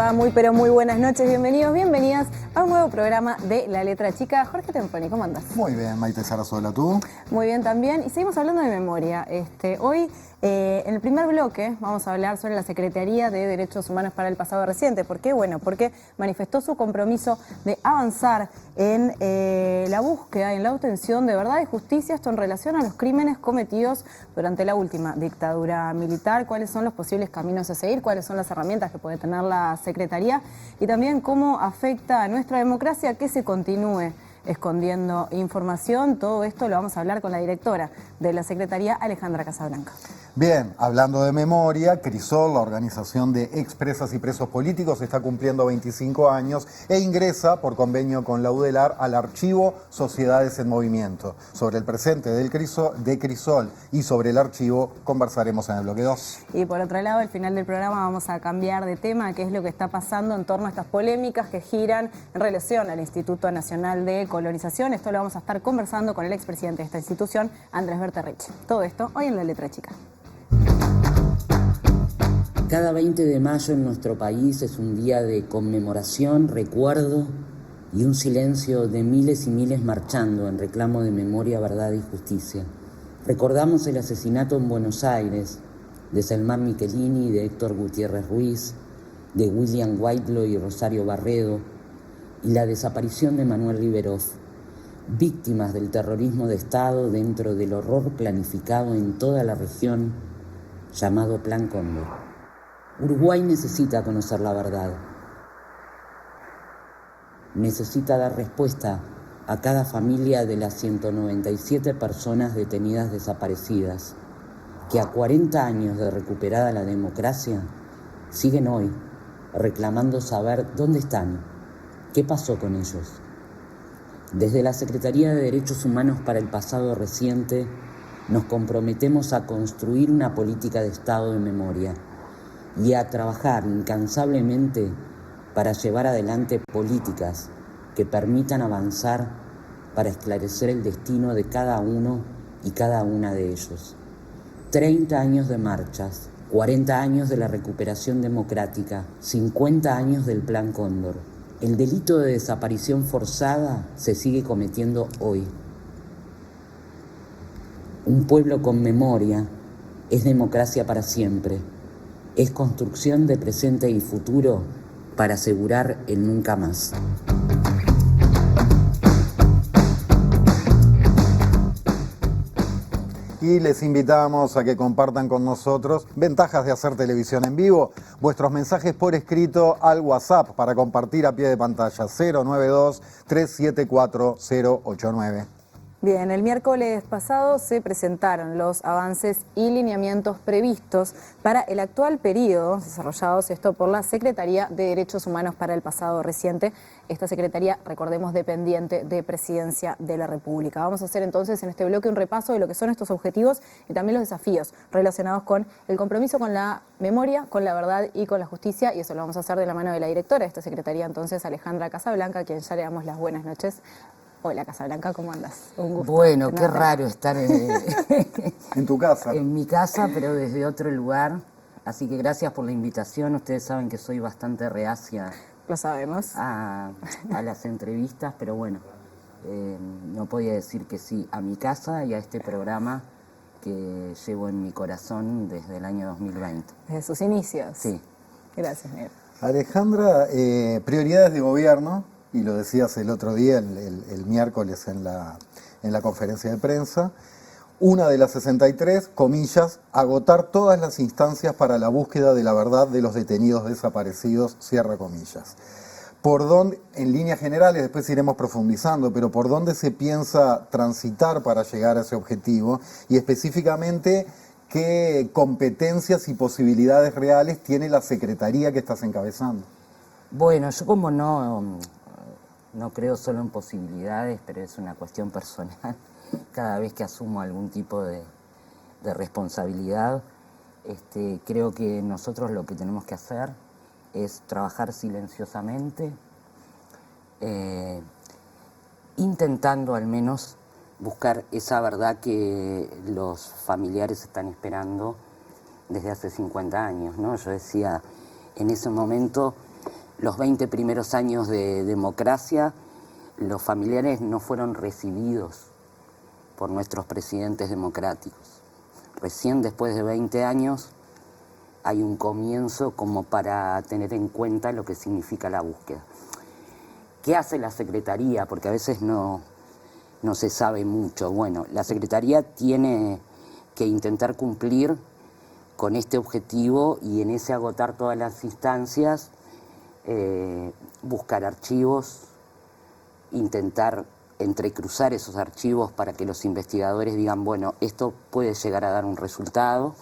va? Muy pero muy buenas noches, bienvenidos, bienvenidas a un nuevo programa de La Letra Chica. Jorge Temponi, ¿cómo andás? Muy bien, Maite Sarasola, ¿tú? Muy bien también, y seguimos hablando de memoria. Hoy, en el primer bloque, vamos a hablar sobre la Secretaría de Derechos Humanos para el Pasado Reciente. ¿Por qué? Bueno, porque manifestó su compromiso de avanzar en la búsqueda, en la obtención de verdad y justicia, esto en relación a los crímenes cometidos durante la última dictadura militar, cuáles son los posibles caminos a seguir, cuáles son las herramientas que puede tener la Secretaría y también cómo afecta a nuestra democracia que se continúe escondiendo información. Todo esto lo vamos a hablar con la directora de la Secretaría, Alejandra Casablanca. Bien, hablando de memoria, Crisol, la organización de expresas y presos políticos, está cumpliendo 25 años e ingresa por convenio con la UDELAR al archivo Sociedades en Movimiento. Sobre el presente de Crisol y sobre el archivo conversaremos en el bloque 2. Y por otro lado, al final del programa vamos a cambiar de tema, qué es lo que está pasando en torno a estas polémicas que giran en relación al Instituto Nacional de Colonización. Esto lo vamos a estar conversando con el expresidente de esta institución, Andrés Berterrich. Todo esto hoy en La Letra Chica. Cada 20 de mayo en nuestro país es un día de conmemoración, recuerdo y un silencio de miles y miles marchando en reclamo de memoria, verdad y justicia. Recordamos el asesinato en Buenos Aires de Selmar Michelini y de Héctor Gutiérrez Ruiz, de William Whitelaw y Rosario Barredo, y la desaparición de Manuel Riveroff, víctimas del terrorismo de Estado dentro del horror planificado en toda la región llamado Plan Cóndor. Uruguay necesita conocer la verdad. Necesita dar respuesta a cada familia de las 197 personas detenidas desaparecidas, que a 40 años de recuperada la democracia, siguen hoy reclamando saber dónde están, qué pasó con ellos. Desde la Secretaría de Derechos Humanos para el Pasado Reciente, nos comprometemos a construir una política de Estado de memoria y a trabajar incansablemente para llevar adelante políticas que permitan avanzar para esclarecer el destino de cada uno y cada una de ellos. 30 años de marchas, 40 años de la recuperación democrática, 50 años del Plan Cóndor. El delito de desaparición forzada se sigue cometiendo hoy. Un pueblo con memoria es democracia para siempre. Es construcción de presente y futuro para asegurar el nunca más. Y les invitamos a que compartan con nosotros ventajas de hacer televisión en vivo, vuestros mensajes por escrito al WhatsApp para compartir a pie de pantalla 092-374-089. Bien, el miércoles pasado se presentaron los avances y lineamientos previstos para el actual periodo, desarrollados esto por la Secretaría de Derechos Humanos para el Pasado Reciente. Esta secretaría, recordemos, dependiente de Presidencia de la República. Vamos a hacer entonces en este bloque un repaso de lo que son estos objetivos y también los desafíos relacionados con el compromiso con la memoria, con la verdad y con la justicia, y eso lo vamos a hacer de la mano de la directora de esta secretaría, entonces, Alejandra Casablanca, a quien ya le damos las buenas noches. Hola, Casablanca, ¿cómo andas? Un gusto. Bueno, qué raro estar en tu casa. En mi casa, pero desde otro lugar. Así que gracias por la invitación. Ustedes saben que soy bastante reacia. Lo sabemos. A las entrevistas, pero bueno, no podía decir que sí a mi casa y a este programa que llevo en mi corazón desde el año 2020. Desde sus inicios. Sí. Gracias, Miguel. Alejandra, prioridades de gobierno. Y lo decías el otro día, el miércoles en la conferencia de prensa, una de las 63, comillas, agotar todas las instancias para la búsqueda de la verdad de los detenidos desaparecidos, cierra comillas. ¿Por dónde, en líneas generales, después iremos profundizando, pero por dónde se piensa transitar para llegar a ese objetivo? Y específicamente, ¿qué competencias y posibilidades reales tiene la secretaría que estás encabezando? Bueno, yo como no creo solo en posibilidades, pero es una cuestión personal. Cada vez que asumo algún tipo de responsabilidad, creo que nosotros lo que tenemos que hacer es trabajar silenciosamente, intentando al menos buscar esa verdad que los familiares están esperando desde hace 50 años, ¿no? Yo decía, en ese momento los 20 primeros años de democracia, los familiares no fueron recibidos por nuestros presidentes democráticos. Recién después de 20 años hay un comienzo como para tener en cuenta lo que significa la búsqueda. ¿Qué hace la Secretaría? Porque a veces no se sabe mucho. Bueno, la Secretaría tiene que intentar cumplir con este objetivo y en ese agotar todas las instancias, buscar archivos, intentar entrecruzar esos archivos para que los investigadores digan, bueno, esto puede llegar a dar un resultado,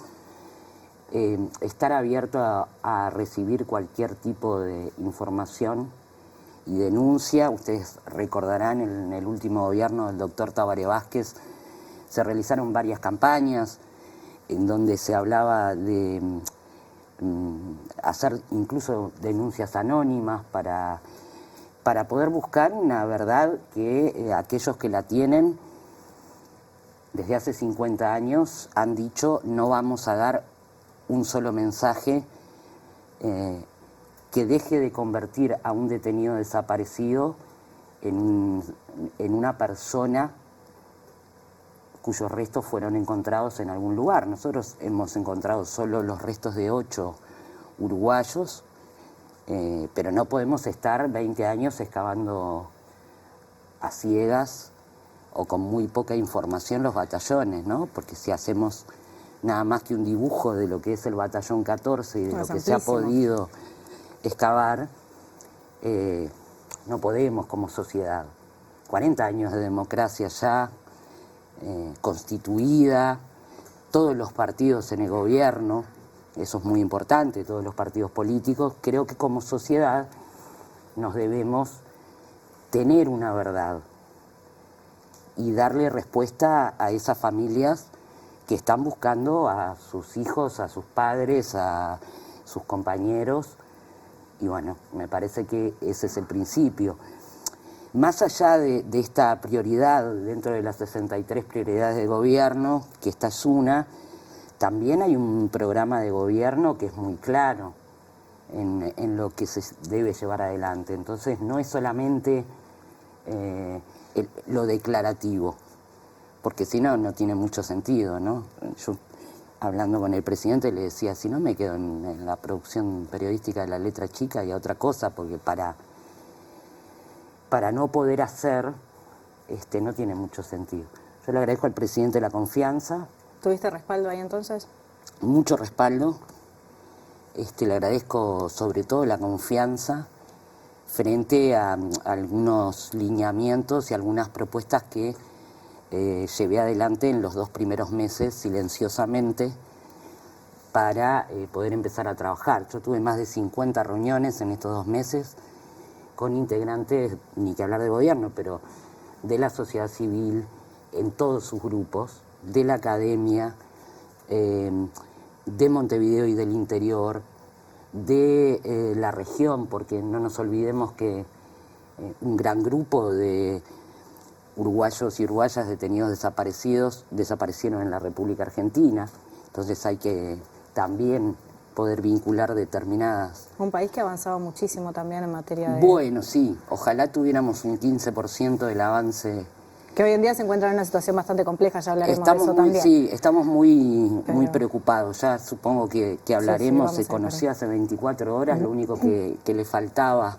estar abierto a recibir cualquier tipo de información y denuncia. Ustedes recordarán, en el último gobierno del doctor Tabaré Vázquez se realizaron varias campañas en donde se hablaba de hacer incluso denuncias anónimas para poder buscar una verdad que aquellos que la tienen desde hace 50 años han dicho: no vamos a dar un solo mensaje que deje de convertir a un detenido desaparecido en una persona cuyos restos fueron encontrados en algún lugar. Nosotros hemos encontrado solo los restos de 8 uruguayos, pero no podemos estar 20 años excavando a ciegas o con muy poca información los batallones, ¿no? Porque si hacemos nada más que un dibujo de lo que es el batallón 14 y de lo que se ha podido excavar, no podemos como sociedad. 40 años de democracia ya constituida, todos los partidos en el gobierno, eso es muy importante, todos los partidos políticos. Creo que como sociedad nos debemos tener una verdad y darle respuesta a esas familias que están buscando a sus hijos, a sus padres, a sus compañeros. Y bueno, me parece que ese es el principio. Más allá de esta prioridad dentro de las 63 prioridades de gobierno, que esta es una, también hay un programa de gobierno que es muy claro en lo que se debe llevar adelante. Entonces no es solamente lo declarativo, porque si no, no tiene mucho sentido, ¿no? Yo, hablando con el presidente, le decía, si no me quedo en la producción periodística de la letra chica y a otra cosa, porque para no poder hacer, no tiene mucho sentido. Yo le agradezco al presidente la confianza. ¿Tuviste respaldo ahí entonces? Mucho respaldo. Le agradezco sobre todo la confianza frente a algunos lineamientos y algunas propuestas que llevé adelante en los 2 primeros meses silenciosamente para poder empezar a trabajar. Yo tuve más de 50 reuniones en estos 2 meses con integrantes, ni que hablar de gobierno, pero de la sociedad civil, en todos sus grupos, de la academia, de Montevideo y del interior, de la región, porque no nos olvidemos que un gran grupo de uruguayos y uruguayas detenidos desaparecieron en la República Argentina, entonces hay que también poder vincular determinadas... Un país que ha avanzado muchísimo también en materia de... Bueno, sí, ojalá tuviéramos un 15% del avance... Que hoy en día se encuentra en una situación bastante compleja, ya hablaremos de eso también. Sí, estamos muy preocupados, ya supongo que hablaremos, se conoció hace 24 horas, lo único que le faltaba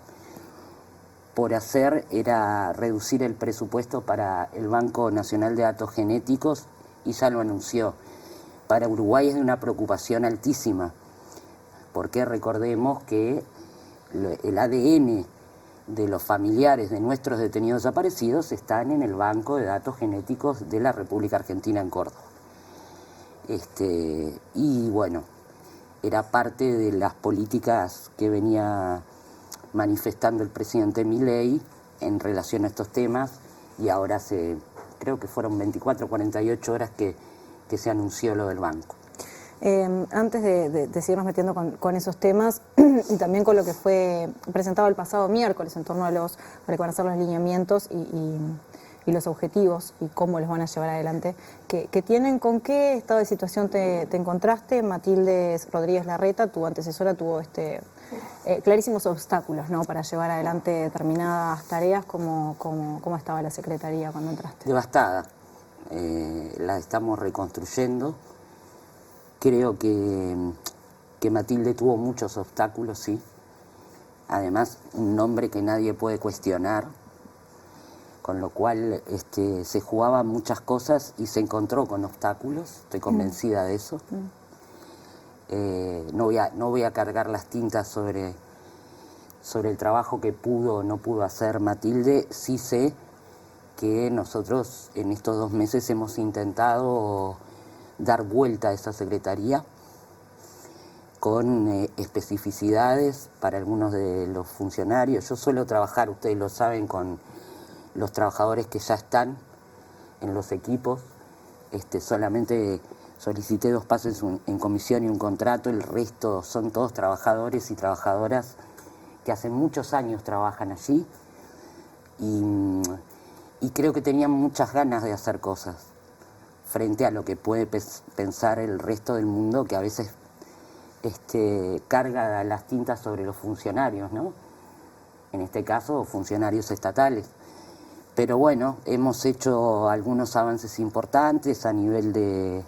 por hacer era reducir el presupuesto para el Banco Nacional de Datos Genéticos y ya lo anunció. Para Uruguay es de una preocupación altísima, porque recordemos que el ADN de los familiares de nuestros detenidos desaparecidos están en el Banco de Datos Genéticos de la República Argentina en Córdoba. Y bueno, era parte de las políticas que venía manifestando el presidente Milei en relación a estos temas, y ahora creo que fueron 24 o 48 horas que se anunció lo del banco. Antes de seguirnos metiendo con esos temas y también con lo que fue presentado el pasado miércoles en torno a para conocer los lineamientos y los objetivos y cómo los van a llevar adelante, que tienen, ¿con qué estado de situación te encontraste? Matilde Rodríguez Larreta, tu antecesora, tuvo clarísimos obstáculos, ¿no?, para llevar adelante determinadas tareas. ¿Cómo estaba la Secretaría cuando entraste? Devastada. La estamos reconstruyendo. Creo que Matilde tuvo muchos obstáculos, sí. Además, un nombre que nadie puede cuestionar, con lo cual se jugaban muchas cosas y se encontró con obstáculos. Estoy convencida de eso. No voy a cargar las tintas sobre el trabajo que pudo o no pudo hacer Matilde. Sí sé que nosotros en estos 2 meses hemos intentado dar vuelta a esa secretaría con especificidades para algunos de los funcionarios. Yo suelo trabajar, ustedes lo saben, con los trabajadores que ya están en los equipos. Solamente solicité 2 pases en comisión y un contrato, el resto son todos trabajadores y trabajadoras que hace muchos años trabajan allí y creo que tenían muchas ganas de hacer cosas frente a lo que puede pensar el resto del mundo, que a veces carga las tintas sobre los funcionarios, ¿no? En este caso, funcionarios estatales. Pero bueno, hemos hecho algunos avances importantes a nivel de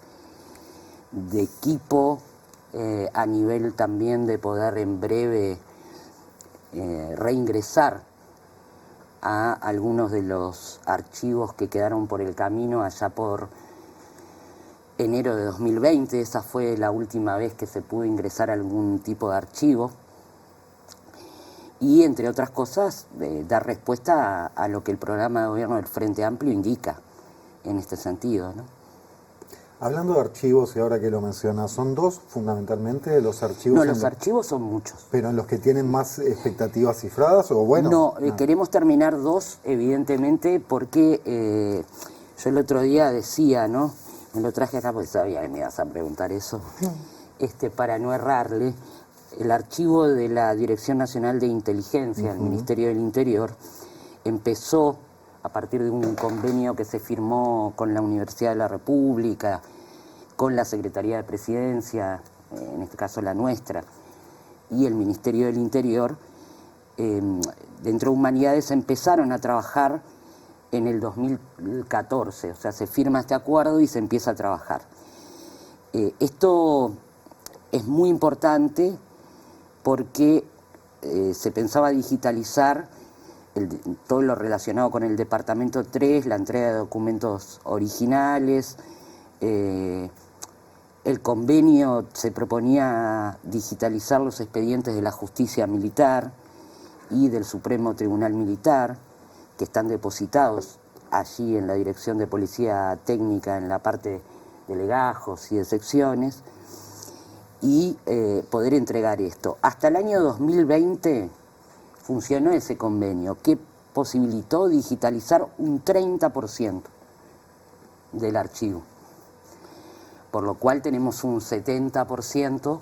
equipo, a nivel también de poder en breve reingresar a algunos de los archivos que quedaron por el camino allá por enero de 2020. Esa fue la última vez que se pudo ingresar a algún tipo de archivo. Y, entre otras cosas, dar respuesta a lo que el programa de gobierno del Frente Amplio indica en este sentido, ¿no? Hablando de archivos, y ahora que lo mencionas, ¿son 2 fundamentalmente los archivos? No, los archivos son muchos. ¿Pero en los que tienen más expectativas cifradas o bueno? No, queremos terminar 2, evidentemente, porque yo el otro día decía, ¿no? Me lo traje acá porque sabía que me ibas a preguntar eso, para no errarle. El archivo de la Dirección Nacional de Inteligencia, el Ministerio del Interior, empezó a partir de un convenio que se firmó con la Universidad de la República, con la Secretaría de Presidencia, en este caso la nuestra, y el Ministerio del Interior. Dentro de Humanidades empezaron a trabajar en el 2014, o sea, se firma este acuerdo y se empieza a trabajar. Esto es muy importante porque se pensaba digitalizar todo lo relacionado con el Departamento 3, la entrega de documentos originales. El convenio se proponía digitalizar los expedientes de la Justicia Militar y del Supremo Tribunal Militar, que están depositados allí en la Dirección de Policía Técnica, en la parte de legajos y de secciones, y poder entregar esto. Hasta el año 2020 funcionó ese convenio que posibilitó digitalizar un 30% del archivo, por lo cual tenemos un 70%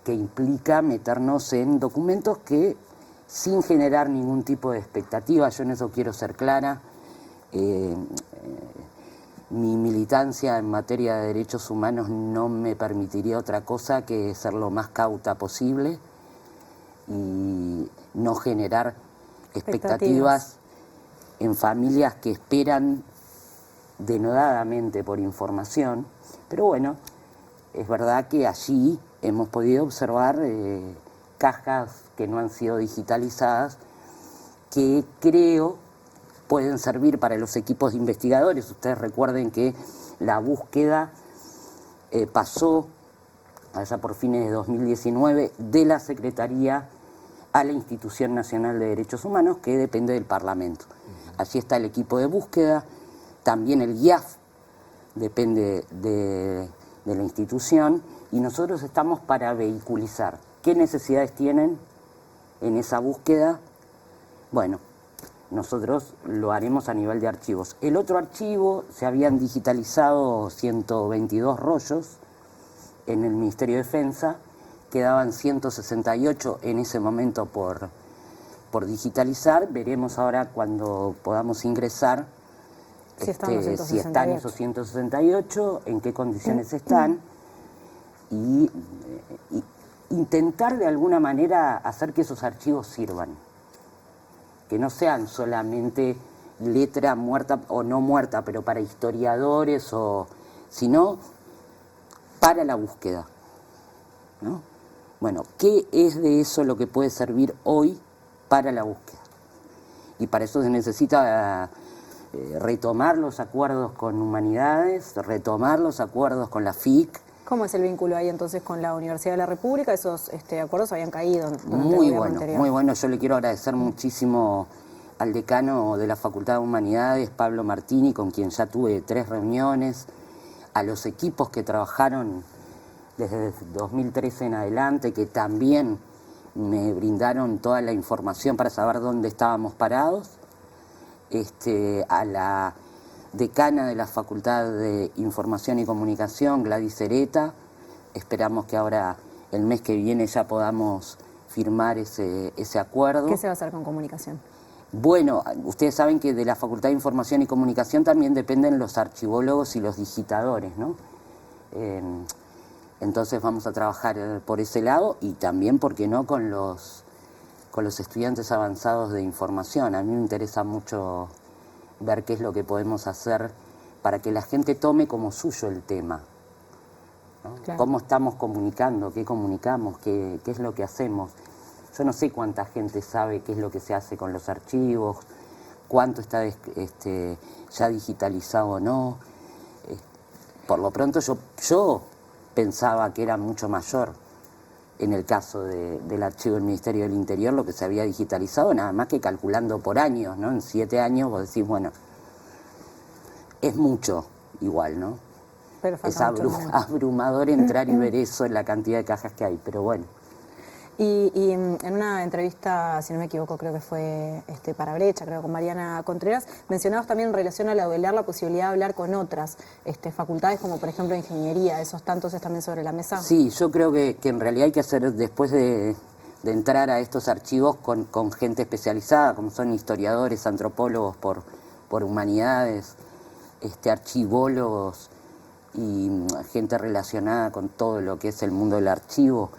que implica meternos en documentos que, sin generar ningún tipo de expectativa, yo en eso quiero ser clara, mi militancia en materia de derechos humanos no me permitiría otra cosa que ser lo más cauta posible y no generar expectativas en familias que esperan denodadamente por información. Pero bueno, es verdad que allí hemos podido observar cajas que no han sido digitalizadas, que creo pueden servir para los equipos de investigadores. Ustedes recuerden que la búsqueda pasó, allá por fines de 2019, de la Secretaría a la Institución Nacional de Derechos Humanos, que depende del Parlamento. Allí está el equipo de búsqueda, también el IAF depende de la institución, y nosotros estamos para vehiculizar qué necesidades tienen en esa búsqueda. Bueno, nosotros lo haremos a nivel de archivos. El otro archivo, se habían digitalizado 122 rollos en el Ministerio de Defensa, quedaban 168 en ese momento por digitalizar. Veremos ahora cuando podamos ingresar si están esos 168, en qué condiciones están, y intentar de alguna manera hacer que esos archivos sirvan, que no sean solamente letra muerta o no muerta, pero para historiadores, sino para la búsqueda, ¿no? Bueno, ¿qué es de eso lo que puede servir hoy para la búsqueda? Y para eso se necesita retomar los acuerdos con Humanidades, retomar los acuerdos con la FIC. ¿Cómo es el vínculo ahí entonces con la Universidad de la República? Esos acuerdos habían caído durante el Muy gobierno bueno, anterior. muy bueno. Yo le quiero agradecer muchísimo al decano de la Facultad de Humanidades, Pablo Martini, con quien ya tuve 3 reuniones, a los equipos que trabajaron desde 2013 en adelante, que también me brindaron toda la información para saber dónde estábamos parados, a la decana de la Facultad de Información y Comunicación, Gladys Hereta. Esperamos que ahora, el mes que viene, ya podamos firmar ese acuerdo. ¿Qué se va a hacer con comunicación? Bueno, ustedes saben que de la Facultad de Información y Comunicación también dependen los archivólogos y los digitadores, ¿no? Entonces vamos a trabajar por ese lado y también, ¿por qué no?, con los estudiantes avanzados de información. A mí me interesa mucho ver qué es lo que podemos hacer para que la gente tome como suyo el tema, ¿no? Claro. ¿Cómo estamos comunicando? ¿Qué comunicamos? ¿Qué es lo que hacemos? Yo no sé cuánta gente sabe qué es lo que se hace con los archivos, cuánto está ya digitalizado o no. Por lo pronto yo pensaba que era mucho mayor en el caso del archivo del Ministerio del Interior lo que se había digitalizado, nada más que calculando por años, ¿no? En 7 años vos decís, bueno, es mucho igual, ¿no? Pero Es falta mucho. abrumador entrar y ver eso en la cantidad de cajas que hay, pero bueno. Y en una entrevista, si no me equivoco, creo que fue para Brecha, creo, con Mariana Contreras, mencionabas también en relación a la UDELAR la posibilidad de hablar con otras facultades, como por ejemplo ingeniería. ¿Esos tantos están también sobre la mesa? Sí, yo creo que en realidad hay que hacer, después de entrar a estos archivos con gente especializada, como son historiadores, antropólogos por Humanidades, archivólogos y gente relacionada con todo lo que es el mundo del archivo,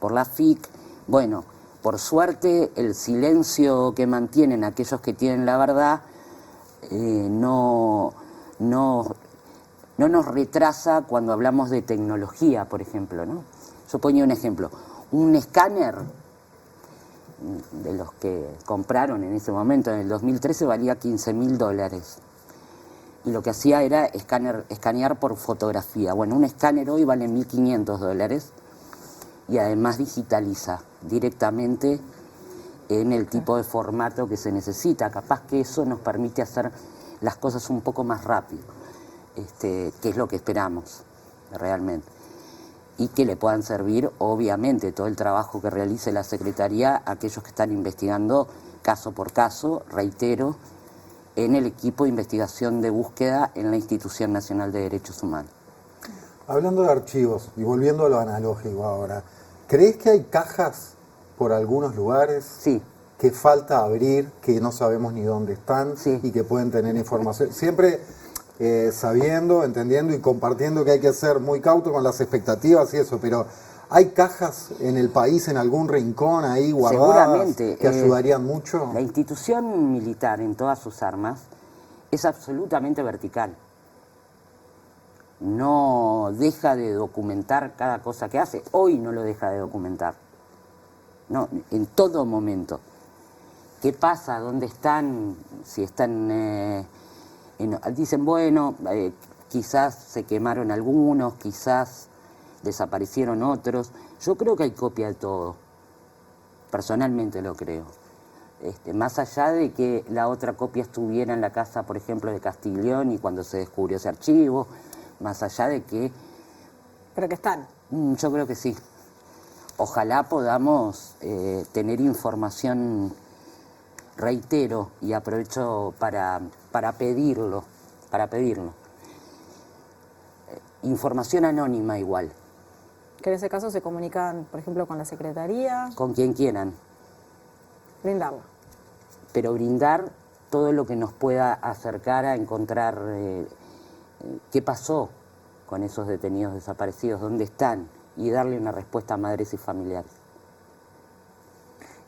por la FIC. Bueno, por suerte el silencio que mantienen aquellos que tienen la verdad no nos retrasa cuando hablamos de tecnología, por ejemplo, ¿no? Yo ponía un ejemplo, un escáner de los que compraron en ese momento, en el 2013, valía $15.000. Y lo que hacía era escanear por fotografía. Bueno, un escáner hoy vale $1.500 y además digitaliza directamente en el tipo de formato que se necesita. Capaz que eso nos permite hacer las cosas un poco más rápido, que es lo que esperamos realmente. Y que le puedan servir, obviamente, todo el trabajo que realice la Secretaría a aquellos que están investigando caso por caso, reitero, en el equipo de investigación de búsqueda en la Institución Nacional de Derechos Humanos. Hablando de archivos y volviendo a lo analógico ahora, ¿crees que hay cajas por algunos lugares? Sí. Que falta abrir, que no sabemos ni dónde están, Sí. Y que pueden tener información. Siempre sabiendo, entendiendo y compartiendo que hay que ser muy cauto con las expectativas y eso, pero ¿hay cajas en el país, en algún rincón ahí guardadas Seguramente, que ayudarían mucho? La institución militar en todas sus armas es absolutamente vertical. No deja de documentar cada cosa que hace. Hoy no lo deja de documentar. No, en todo momento. ¿Qué pasa? ¿Dónde están? Si están... dicen, bueno, quizás se quemaron algunos, quizás desaparecieron otros. Yo creo que hay copia de todo. Personalmente lo creo. Más allá de que la otra copia estuviera en la casa, por ejemplo, de Castiglione y cuando se descubrió ese archivo, más allá de que... ¿Pero que están? Yo creo que sí. Ojalá podamos tener información, reitero, y aprovecho para pedirlo. Información anónima igual. Que en ese caso se comunican, por ejemplo, con la Secretaría. Con quien quieran. Brindarla. Pero brindar todo lo que nos pueda acercar a encontrar qué pasó con esos detenidos desaparecidos, dónde están y darle una respuesta a madres y familiares.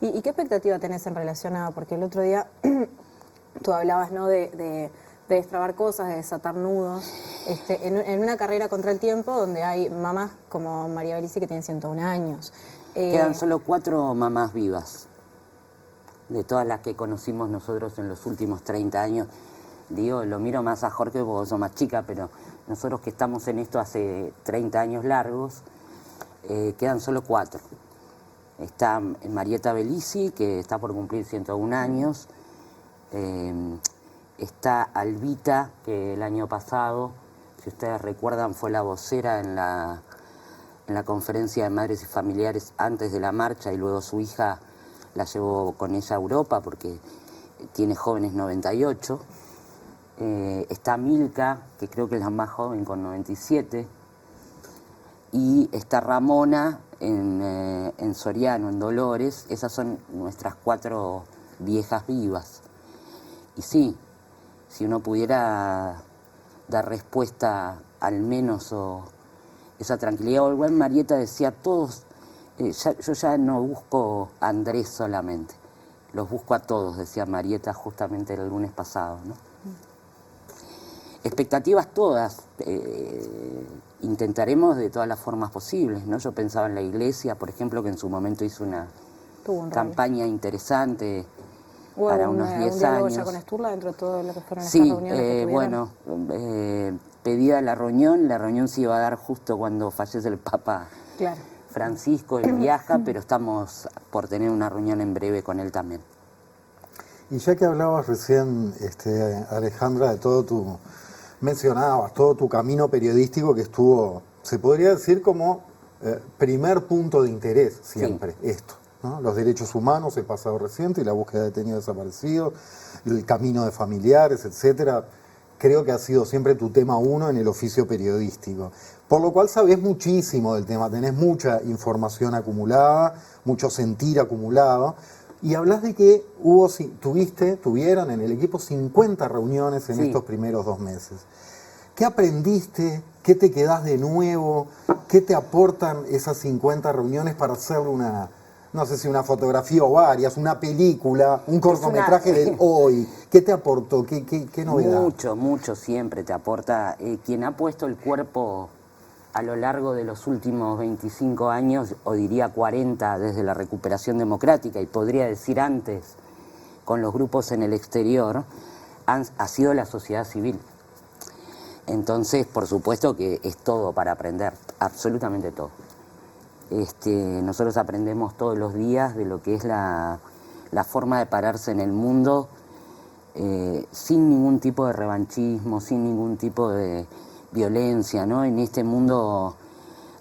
¿Y qué expectativa tenés en relación a, porque el otro día tú hablabas, ¿no?, de destrabar cosas, de desatar nudos, en una carrera contra el tiempo donde hay mamás como María Belici que tiene 101 años? Quedan solo 4 mamás vivas, de todas las que conocimos nosotros en los últimos 30 años. Digo, lo miro más a Jorge porque vos sos más chica, pero nosotros que estamos en esto hace 30 años largos, quedan solo 4. Está Marieta Belici, que está por cumplir 101 años. Está Albita, que el año pasado, si ustedes recuerdan, fue la vocera en la conferencia de madres y familiares antes de la marcha, y luego su hija la llevó con ella a Europa porque tiene jóvenes 98. Está Milka, que creo que es la más joven, con 97. Y está Ramona en Soriano, en Dolores. Esas son nuestras 4 viejas vivas. Y sí, si uno pudiera dar respuesta al menos o esa tranquilidad, o igual Marieta decía, todos, yo ya no busco a Andrés solamente, los busco a todos, decía Marieta justamente el lunes pasado, ¿no? Expectativas todas, intentaremos de todas las formas posibles, ¿no? Yo pensaba en la iglesia, por ejemplo, que en su momento hizo una campaña interesante para unos 10 años. ¿Ya con Sturla dentro de todo lo que fueron estas Sí, reuniones que tuvieron? bueno, pedida la reunión se iba a dar justo cuando fallece el Papa Francisco, él viaja, pero estamos por tener una reunión en breve con él también. Y ya que hablabas recién, Alejandra, de mencionabas todo tu camino periodístico que estuvo, se podría decir como primer punto de interés siempre, sí. Esto, ¿no? Los derechos humanos, el pasado reciente y la búsqueda de detenidos desaparecidos, el camino de familiares, etcétera. Creo que ha sido siempre tu tema 1 en el oficio periodístico. Por lo cual sabés muchísimo del tema, tenés mucha información acumulada, mucho sentir acumulado. Y hablas de que tuvieron en el equipo 50 reuniones en estos primeros 2 meses. ¿Qué aprendiste? ¿Qué te quedás de nuevo? ¿Qué te aportan esas 50 reuniones para hacer no sé si una fotografía o varias, una película, un cortometraje de hoy? ¿Qué te aportó? ¿Qué novedad? Mucho siempre te aporta. Quien ha puesto el cuerpo a lo largo de los últimos 25 años, o diría 40, desde la recuperación democrática, y podría decir antes, con los grupos en el exterior, ha sido la sociedad civil. Entonces, por supuesto que es todo para aprender, absolutamente todo. Nosotros aprendemos todos los días de lo que es la forma de pararse en el mundo sin ningún tipo de revanchismo, sin ningún tipo de violencia, ¿no? En este mundo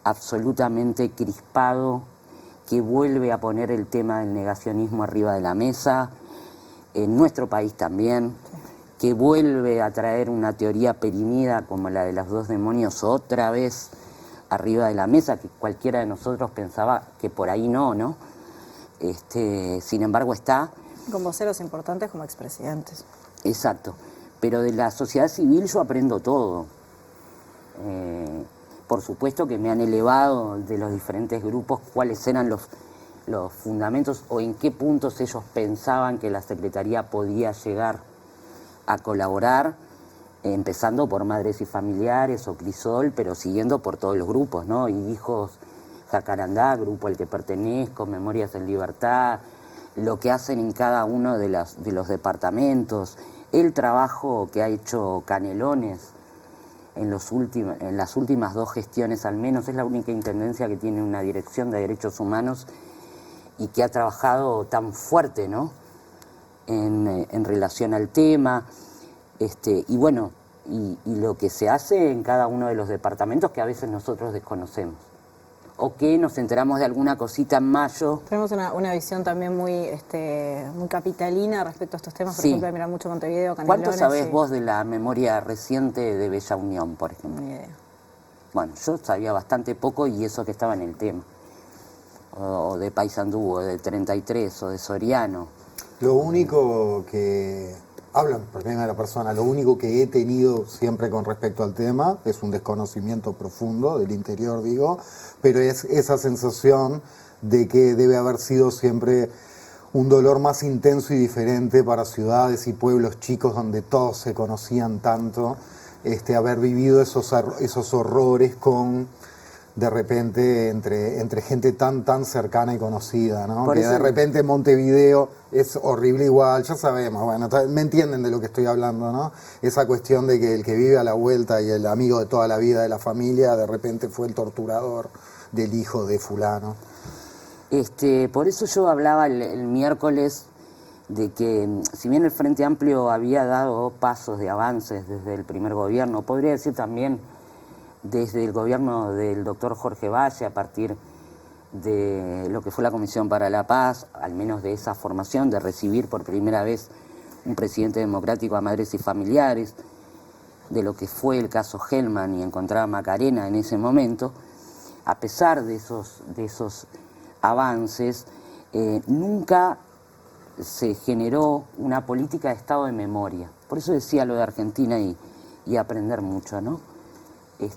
absolutamente crispado que vuelve a poner el tema del negacionismo arriba de la mesa, en nuestro país también, que vuelve a traer una teoría perimida como la de los 2 demonios otra vez arriba de la mesa, que cualquiera de nosotros pensaba que por ahí no. Sin embargo está. Con voceros importantes como expresidentes. Exacto. Pero de la sociedad civil yo aprendo todo. Por supuesto que me han elevado de los diferentes grupos cuáles eran los fundamentos o en qué puntos ellos pensaban que la Secretaría podía llegar a colaborar, empezando por Madres y Familiares o Crisol, pero siguiendo por todos los grupos, ¿no? Y Hijos Jacarandá, grupo al que pertenezco, Memorias en Libertad, lo que hacen en cada uno de los departamentos, el trabajo que ha hecho Canelones en las últimas 2 gestiones al menos. Es la única intendencia que tiene una dirección de derechos humanos y que ha trabajado tan fuerte, ¿no? En relación al tema, y bueno, y lo que se hace en cada uno de los departamentos que a veces nosotros desconocemos, o que nos enteramos de alguna cosita en mayo. Tenemos una visión también muy capitalina respecto a estos temas, por ejemplo, de mirar mucho Montevideo, Canelones. ¿Cuánto sabés vos de la memoria reciente de Bella Unión, por ejemplo? Ni idea. Bueno, yo sabía bastante poco y eso que estaba en el tema, o de Paysandú, o de 33, o de Soriano. Lo único que hablo en primera persona, lo único que he tenido siempre con respecto al tema es un desconocimiento profundo del interior, digo, pero es esa sensación de que debe haber sido siempre un dolor más intenso y diferente para ciudades y pueblos chicos donde todos se conocían tanto, haber vivido esos horrores con, de repente, entre gente tan cercana y conocida, ¿no? Por Que eso, de repente Montevideo es horrible igual, ya sabemos, bueno, me entienden de lo que estoy hablando, ¿no? Esa cuestión de que el que vive a la vuelta y el amigo de toda la vida de la familia, de repente fue el torturador del hijo de fulano. Por eso yo hablaba el miércoles de que, si bien el Frente Amplio había dado pasos de avances desde el primer gobierno, podría decir también desde el gobierno del doctor Jorge Valle, a partir de lo que fue la Comisión para la Paz, al menos de esa formación, de recibir por primera vez un presidente democrático a madres y familiares, de lo que fue el caso Hellman y encontrar a Macarena en ese momento, a pesar de esos avances, nunca se generó una política de estado de memoria. Por eso decía lo de Argentina y aprender mucho, ¿no?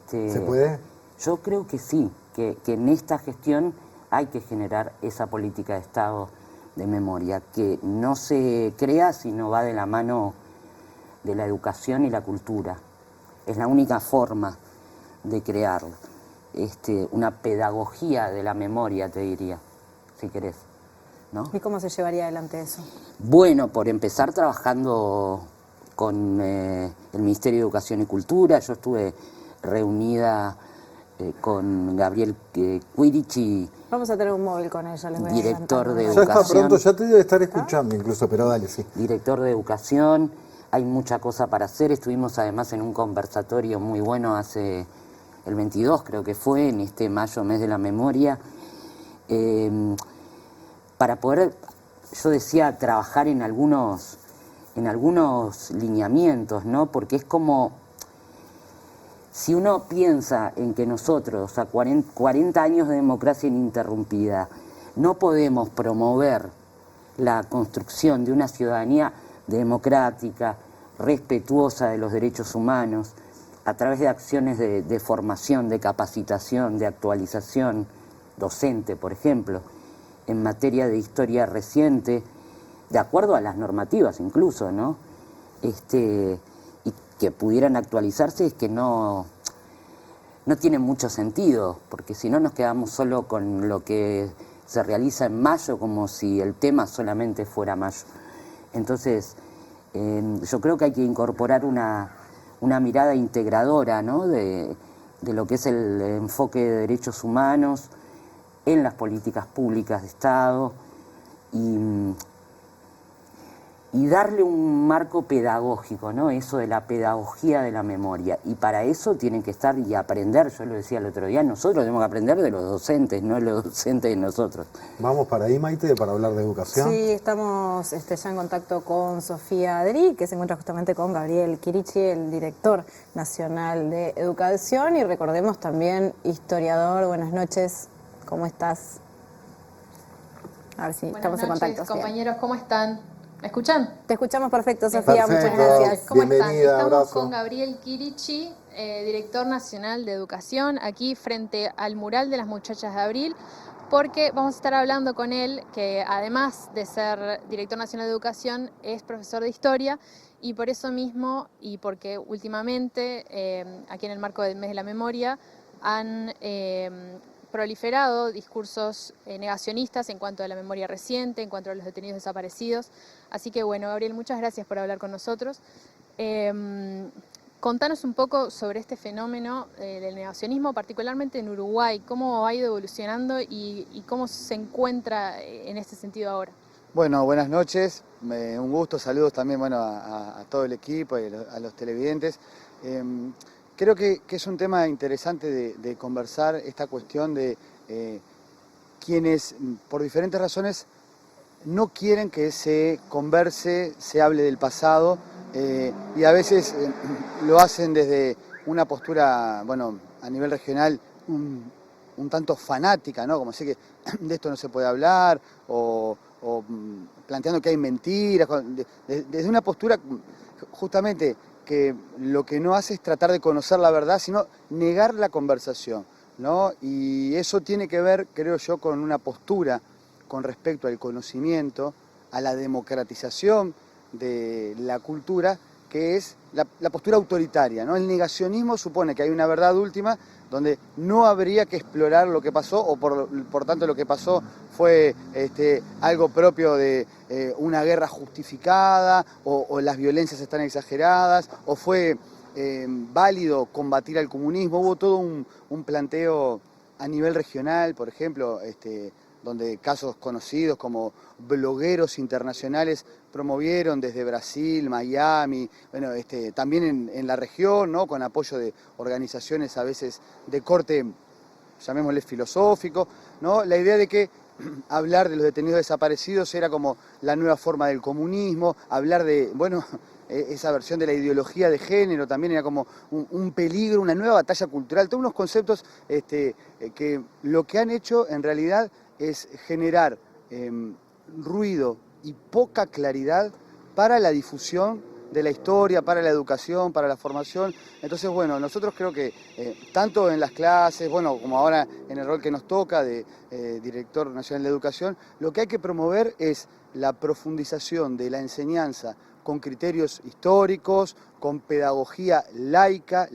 ¿Se puede? Yo creo que sí, que en esta gestión hay que generar esa política de estado de memoria, que no se crea sino va de la mano de la educación y la cultura. Es la única forma de crearla. Una pedagogía de la memoria, te diría, si querés, ¿no? ¿Y cómo se llevaría adelante eso? Bueno, por empezar trabajando con el Ministerio de Educación y Cultura. Yo estuve reunida con Gabriel Quirici. Vamos a tener un móvil con ella, les voy a Director de Ya está Educación. pronto, ya te debe estar escuchando incluso, pero dale, sí. Director de Educación. Hay mucha cosa para hacer. Estuvimos además en un conversatorio muy bueno hace el 22, creo que fue, en este mayo, mes de la memoria, para poder, yo decía, trabajar en algunos lineamientos, ¿no? Porque es como, si uno piensa en que nosotros, a 40 años de democracia ininterrumpida, no podemos promover la construcción de una ciudadanía democrática, respetuosa de los derechos humanos, a través de acciones de formación, de capacitación, de actualización docente, por ejemplo, en materia de historia reciente, de acuerdo a las normativas incluso, ¿no? Y que pudieran actualizarse, es que no tiene mucho sentido, porque si no nos quedamos solo con lo que se realiza en mayo, como si el tema solamente fuera mayo. Entonces, yo creo que hay que incorporar una mirada integradora, ¿no? de lo que es el enfoque de derechos humanos en las políticas públicas de Estado y darle un marco pedagógico, ¿no? Eso de la pedagogía de la memoria. Y para eso tienen que estar y aprender, yo lo decía el otro día, nosotros tenemos que aprender de los docentes, no los docentes de nosotros. ¿Vamos para ahí, Maite, para hablar de educación? Sí, estamos ya en contacto con Sofía Adri, que se encuentra justamente con Gabriel Quirici, el director nacional de Educación, y recordemos también historiador. Buenas noches, ¿cómo estás? A ver si estamos en contacto. Buenas noches, compañeros, ¿cómo están? ¿Me escuchan? Te escuchamos perfecto, Sofía, Perfecto. muchas gracias. ¿Cómo Bienvenida, están? Estamos abrazo. con Gabriel Quirici, director nacional de Educación, aquí frente al mural de las muchachas de Abril, porque vamos a estar hablando con él, que además de ser director nacional de Educación, es profesor de Historia, y por eso mismo, y porque últimamente, aquí en el marco del Mes de la Memoria, han proliferado discursos negacionistas en cuanto a la memoria reciente, en cuanto a los detenidos desaparecidos. Así que bueno, Gabriel, muchas gracias por hablar con nosotros. Contanos un poco sobre este fenómeno del negacionismo, particularmente en Uruguay, cómo ha ido evolucionando y cómo se encuentra en este sentido ahora. Bueno, buenas noches, un gusto, saludos también a todo el equipo y a los televidentes. Creo que es un tema interesante de conversar, esta cuestión de quienes, por diferentes razones, no quieren que se converse, se hable del pasado, y a veces lo hacen desde una postura, bueno, a nivel regional, un tanto fanática, ¿no? Como decir que de esto no se puede hablar, o planteando que hay mentiras, desde una postura justamente que lo que no hace es tratar de conocer la verdad, sino negar la conversación, ¿no? Y eso tiene que ver, creo yo, con una postura con respecto al conocimiento, a la democratización de la cultura, que es la postura autoritaria, ¿no? El negacionismo supone que hay una verdad última donde no habría que explorar lo que pasó, o por tanto lo que pasó fue algo propio de una guerra justificada, o las violencias están exageradas, o fue válido combatir al comunismo. Hubo todo un planteo a nivel regional, por ejemplo, donde casos conocidos como blogueros internacionales promovieron desde Brasil, Miami, bueno, también en la región, ¿no? Con apoyo de organizaciones a veces de corte, llamémosle filosófico, ¿no? La idea de que hablar de los detenidos desaparecidos era como la nueva forma del comunismo, hablar de, bueno, esa versión de la ideología de género también era como un peligro, una nueva batalla cultural, todos unos conceptos que lo que han hecho en realidad es generar ruido y poca claridad para la difusión de la historia, para la educación, para la formación. Entonces, bueno, nosotros creo que tanto en las clases, bueno, como ahora en el rol que nos toca de Director Nacional de Educación, lo que hay que promover es la profundización de la enseñanza con criterios históricos, con pedagogía laica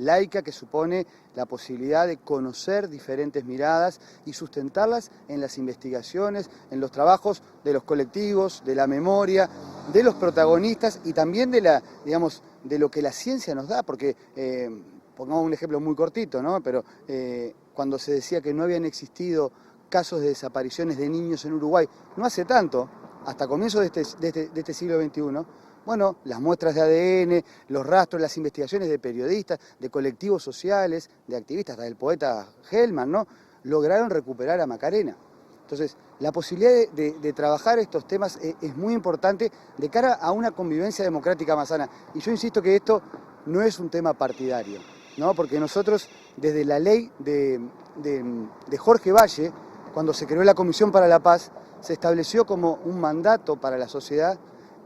que supone la posibilidad de conocer diferentes miradas y sustentarlas en las investigaciones, en los trabajos de los colectivos, de la memoria, de los protagonistas y también de lo que la ciencia nos da, porque pongamos un ejemplo muy cortito, ¿no? Pero cuando se decía que no habían existido casos de desapariciones de niños en Uruguay, no hace tanto, hasta comienzos de este siglo XXI, bueno, las muestras de ADN, los rastros, las investigaciones de periodistas, de colectivos sociales, de activistas, hasta del poeta Hellman, ¿no? Lograron recuperar a Macarena. Entonces, la posibilidad de trabajar estos temas es muy importante de cara a una convivencia democrática más sana. Y yo insisto que esto no es un tema partidario, ¿no? Porque nosotros, desde la ley de Jorge Valle, cuando se creó la Comisión para la Paz, se estableció como un mandato para la sociedad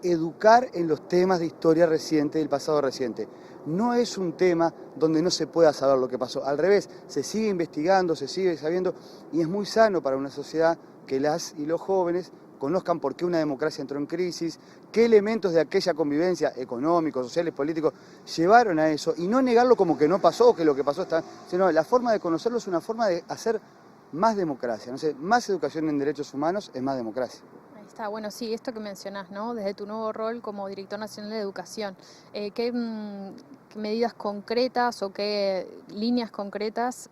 educar en los temas de historia reciente, del pasado reciente. No es un tema donde no se pueda saber lo que pasó. Al revés, se sigue investigando, se sigue sabiendo, y es muy sano para una sociedad que las y los jóvenes conozcan por qué una democracia entró en crisis, qué elementos de aquella convivencia económicos, sociales, políticos llevaron a eso, y no negarlo como que no pasó, que lo que pasó está, sino la forma de conocerlo es una forma de hacer más democracia. No sé, más educación en derechos humanos es más democracia. Está bueno, sí, esto que mencionás, ¿no? Desde tu nuevo rol como Director Nacional de Educación, ¿qué medidas concretas o qué líneas concretas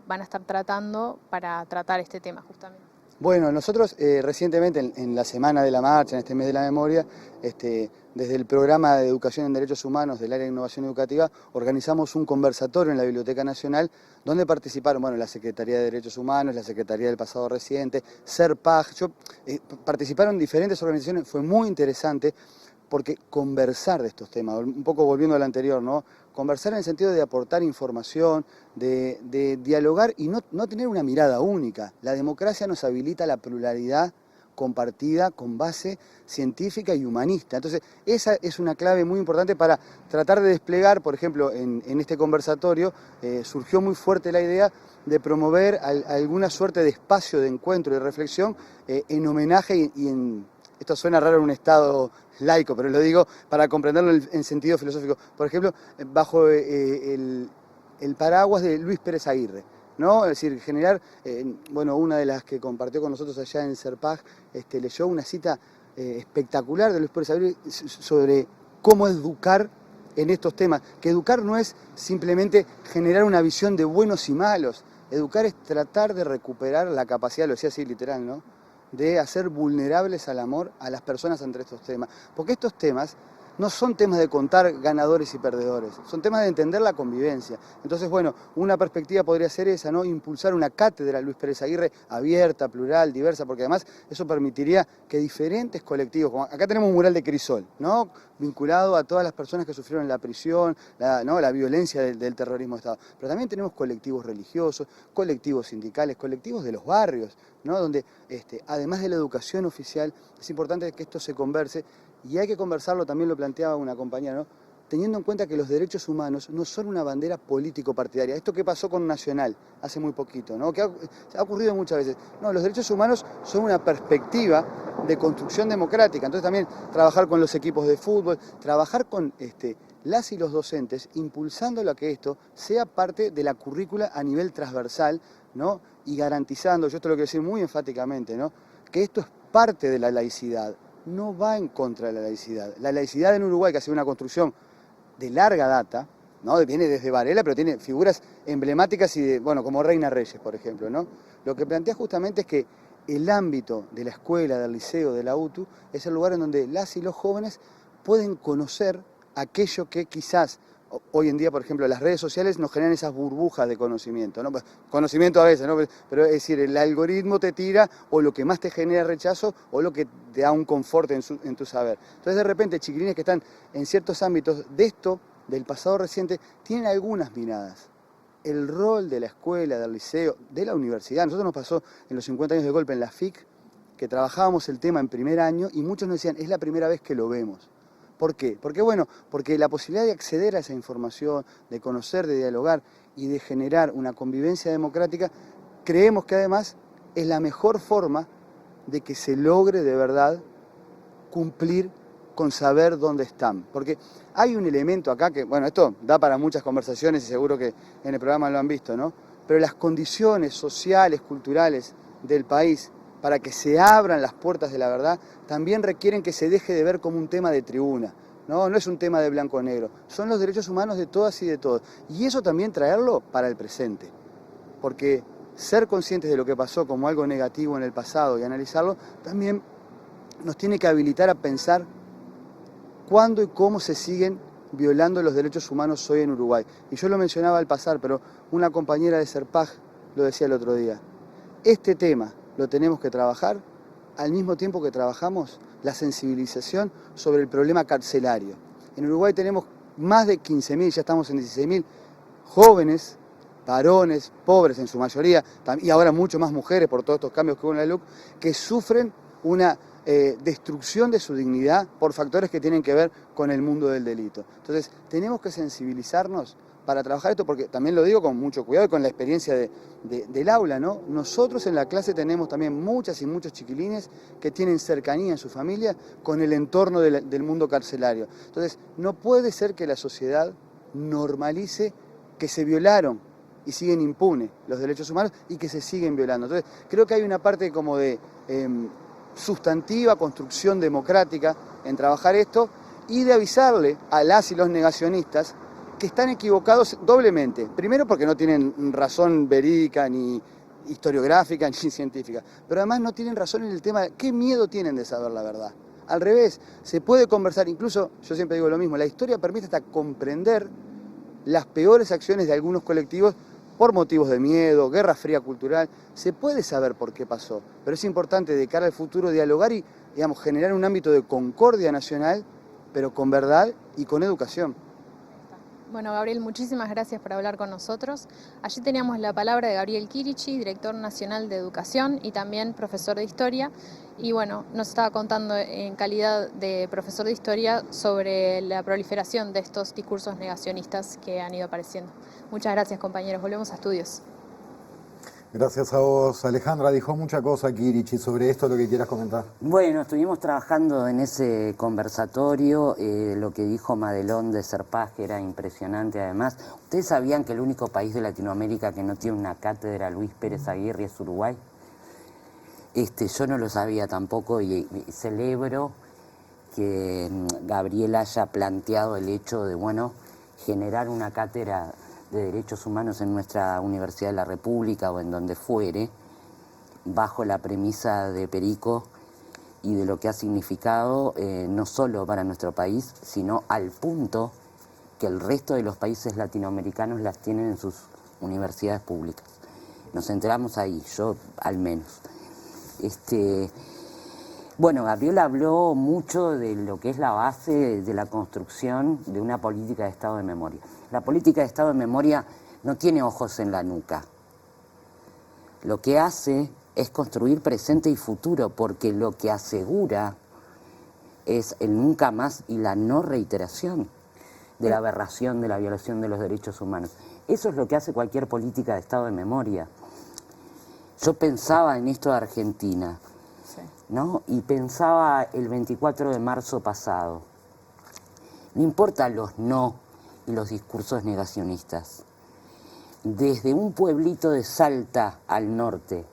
van a estar tratando para tratar este tema justamente? Bueno, nosotros recientemente en la Semana de la Marcha, en este mes de la memoria, desde el programa de Educación en Derechos Humanos del área de Innovación Educativa, organizamos un conversatorio en la Biblioteca Nacional donde participaron, bueno, la Secretaría de Derechos Humanos, la Secretaría del Pasado Reciente, SERPAG, participaron diferentes organizaciones, fue muy interesante porque conversar de estos temas, un poco volviendo al anterior, ¿no? Conversar en el sentido de aportar información, de dialogar y no tener una mirada única. La democracia nos habilita la pluralidad compartida con base científica y humanista. Entonces, esa es una clave muy importante para tratar de desplegar, por ejemplo, en este conversatorio, surgió muy fuerte la idea de promover alguna suerte de espacio de encuentro y reflexión en homenaje y en... Esto suena raro en un estado laico, pero lo digo para comprenderlo en sentido filosófico. Por ejemplo, bajo el paraguas de Luis Pérez Aguirre, ¿no? Es decir, generar, bueno, una de las que compartió con nosotros allá en Serpag, leyó una cita espectacular de Luis Pérez Aguirre sobre cómo educar en estos temas. Que educar no es simplemente generar una visión de buenos y malos. Educar es tratar de recuperar la capacidad, lo decía así literal, ¿no?, de hacer vulnerables al amor a las personas ante estos temas. Porque estos temas no son temas de contar ganadores y perdedores, son temas de entender la convivencia. Entonces, bueno, una perspectiva podría ser esa, ¿no? Impulsar una cátedra Luis Pérez Aguirre abierta, plural, diversa, porque además eso permitiría que diferentes colectivos, como acá tenemos un mural de Crisol, ¿no? Vinculado a todas las personas que sufrieron la prisión, la violencia del terrorismo de Estado. Pero también tenemos colectivos religiosos, colectivos sindicales, colectivos de los barrios, ¿no? Donde además de la educación oficial, es importante que esto se converse. Y hay que conversarlo, también lo planteaba una compañera, ¿no? Teniendo en cuenta que los derechos humanos no son una bandera político-partidaria. Esto que pasó con Nacional hace muy poquito, ¿no? Que ha ocurrido muchas veces. No, los derechos humanos son una perspectiva de construcción democrática. Entonces también trabajar con los equipos de fútbol, trabajar con las y los docentes, impulsándolo a que esto sea parte de la currícula a nivel transversal, ¿no? Y garantizando, yo esto lo quiero decir muy enfáticamente, ¿no? Que esto es parte de la laicidad. No va en contra de la laicidad. La laicidad en Uruguay, que ha sido una construcción de larga data, ¿no? Viene desde Varela, pero tiene figuras emblemáticas y como Reina Reyes, por ejemplo, ¿no? Lo que plantea justamente es que el ámbito de la escuela, del liceo, de la UTU, es el lugar en donde las y los jóvenes pueden conocer aquello que quizás hoy en día, por ejemplo, las redes sociales nos generan esas burbujas de conocimiento, ¿no? Conocimiento a veces, ¿no? Pero es decir, el algoritmo te tira o lo que más te genera rechazo o lo que te da un confort en tu saber. Entonces, de repente, chiquilines que están en ciertos ámbitos de esto, del pasado reciente, tienen algunas miradas. El rol de la escuela, del liceo, de la universidad. Nosotros nos pasó en los 50 años de golpe en la FIC, que trabajábamos el tema en primer año y muchos nos decían, es la primera vez que lo vemos. ¿Por qué? Porque la posibilidad de acceder a esa información, de conocer, de dialogar y de generar una convivencia democrática, creemos que además es la mejor forma de que se logre de verdad cumplir con saber dónde están. Porque hay un elemento acá que, esto da para muchas conversaciones y seguro que en el programa lo han visto, ¿no? Pero las condiciones sociales, culturales del país para que se abran las puertas de la verdad, también requieren que se deje de ver como un tema de tribuna. No es un tema de blanco o negro, son los derechos humanos de todas y de todos. Y eso también traerlo para el presente, porque ser conscientes de lo que pasó como algo negativo en el pasado y analizarlo, también nos tiene que habilitar a pensar cuándo y cómo se siguen violando los derechos humanos hoy en Uruguay. Y yo lo mencionaba al pasar, pero una compañera de Serpaj lo decía el otro día. Este tema lo tenemos que trabajar al mismo tiempo que trabajamos la sensibilización sobre el problema carcelario. En Uruguay tenemos más de 15.000, ya estamos en 16.000 jóvenes, varones, pobres en su mayoría, y ahora mucho más mujeres por todos estos cambios que hubo en la LUC, que sufren una destrucción de su dignidad por factores que tienen que ver con el mundo del delito. Entonces, tenemos que sensibilizarnos para trabajar esto, porque también lo digo con mucho cuidado y con la experiencia del aula, ¿no? Nosotros en la clase tenemos también muchas y muchos chiquilines que tienen cercanía en su familia con el entorno del mundo carcelario. Entonces, no puede ser que la sociedad normalice que se violaron y siguen impunes los derechos humanos y que se siguen violando. Entonces, creo que hay una parte como de sustantiva construcción democrática en trabajar esto y de avisarle a las y los negacionistas que están equivocados doblemente. Primero porque no tienen razón verídica, ni historiográfica, ni científica. Pero además no tienen razón en el tema de qué miedo tienen de saber la verdad. Al revés, se puede conversar, incluso, yo siempre digo lo mismo, la historia permite hasta comprender las peores acciones de algunos colectivos por motivos de miedo, guerra fría cultural. Se puede saber por qué pasó, pero es importante de cara al futuro dialogar y, generar un ámbito de concordia nacional, pero con verdad y con educación. Bueno, Gabriel, muchísimas gracias por hablar con nosotros. Allí teníamos la palabra de Gabriel Quirichi, director nacional de educación y también profesor de historia. Y nos estaba contando en calidad de profesor de historia sobre la proliferación de estos discursos negacionistas que han ido apareciendo. Muchas gracias, compañeros. Volvemos a estudios. Gracias a vos, Alejandra. Dijo mucha cosa, Quirichi, sobre esto, lo que quieras comentar. Bueno, estuvimos trabajando en ese conversatorio, lo que dijo Madelón de Serpaj era impresionante además. ¿Ustedes sabían que el único país de Latinoamérica que no tiene una cátedra Luis Pérez Aguirre es Uruguay? Yo no lo sabía tampoco y celebro que Gabriel haya planteado el hecho de, generar una cátedra de Derechos Humanos en nuestra Universidad de la República o en donde fuere, bajo la premisa de Perico, y de lo que ha significado no solo para nuestro país, sino al punto que el resto de los países latinoamericanos las tienen en sus universidades públicas. Nos enteramos ahí, yo al menos. Bueno, Gabriel habló mucho de lo que es la base de la construcción de una política de Estado de memoria. La política de Estado de memoria no tiene ojos en la nuca. Lo que hace es construir presente y futuro, porque lo que asegura es el nunca más y la no reiteración de la aberración, de la violación de los derechos humanos. Eso es lo que hace cualquier política de Estado de memoria. Yo pensaba en esto de Argentina, ¿no? Y pensaba el 24 de marzo pasado. No importa los no y los discursos negacionistas. Desde un pueblito de Salta al norte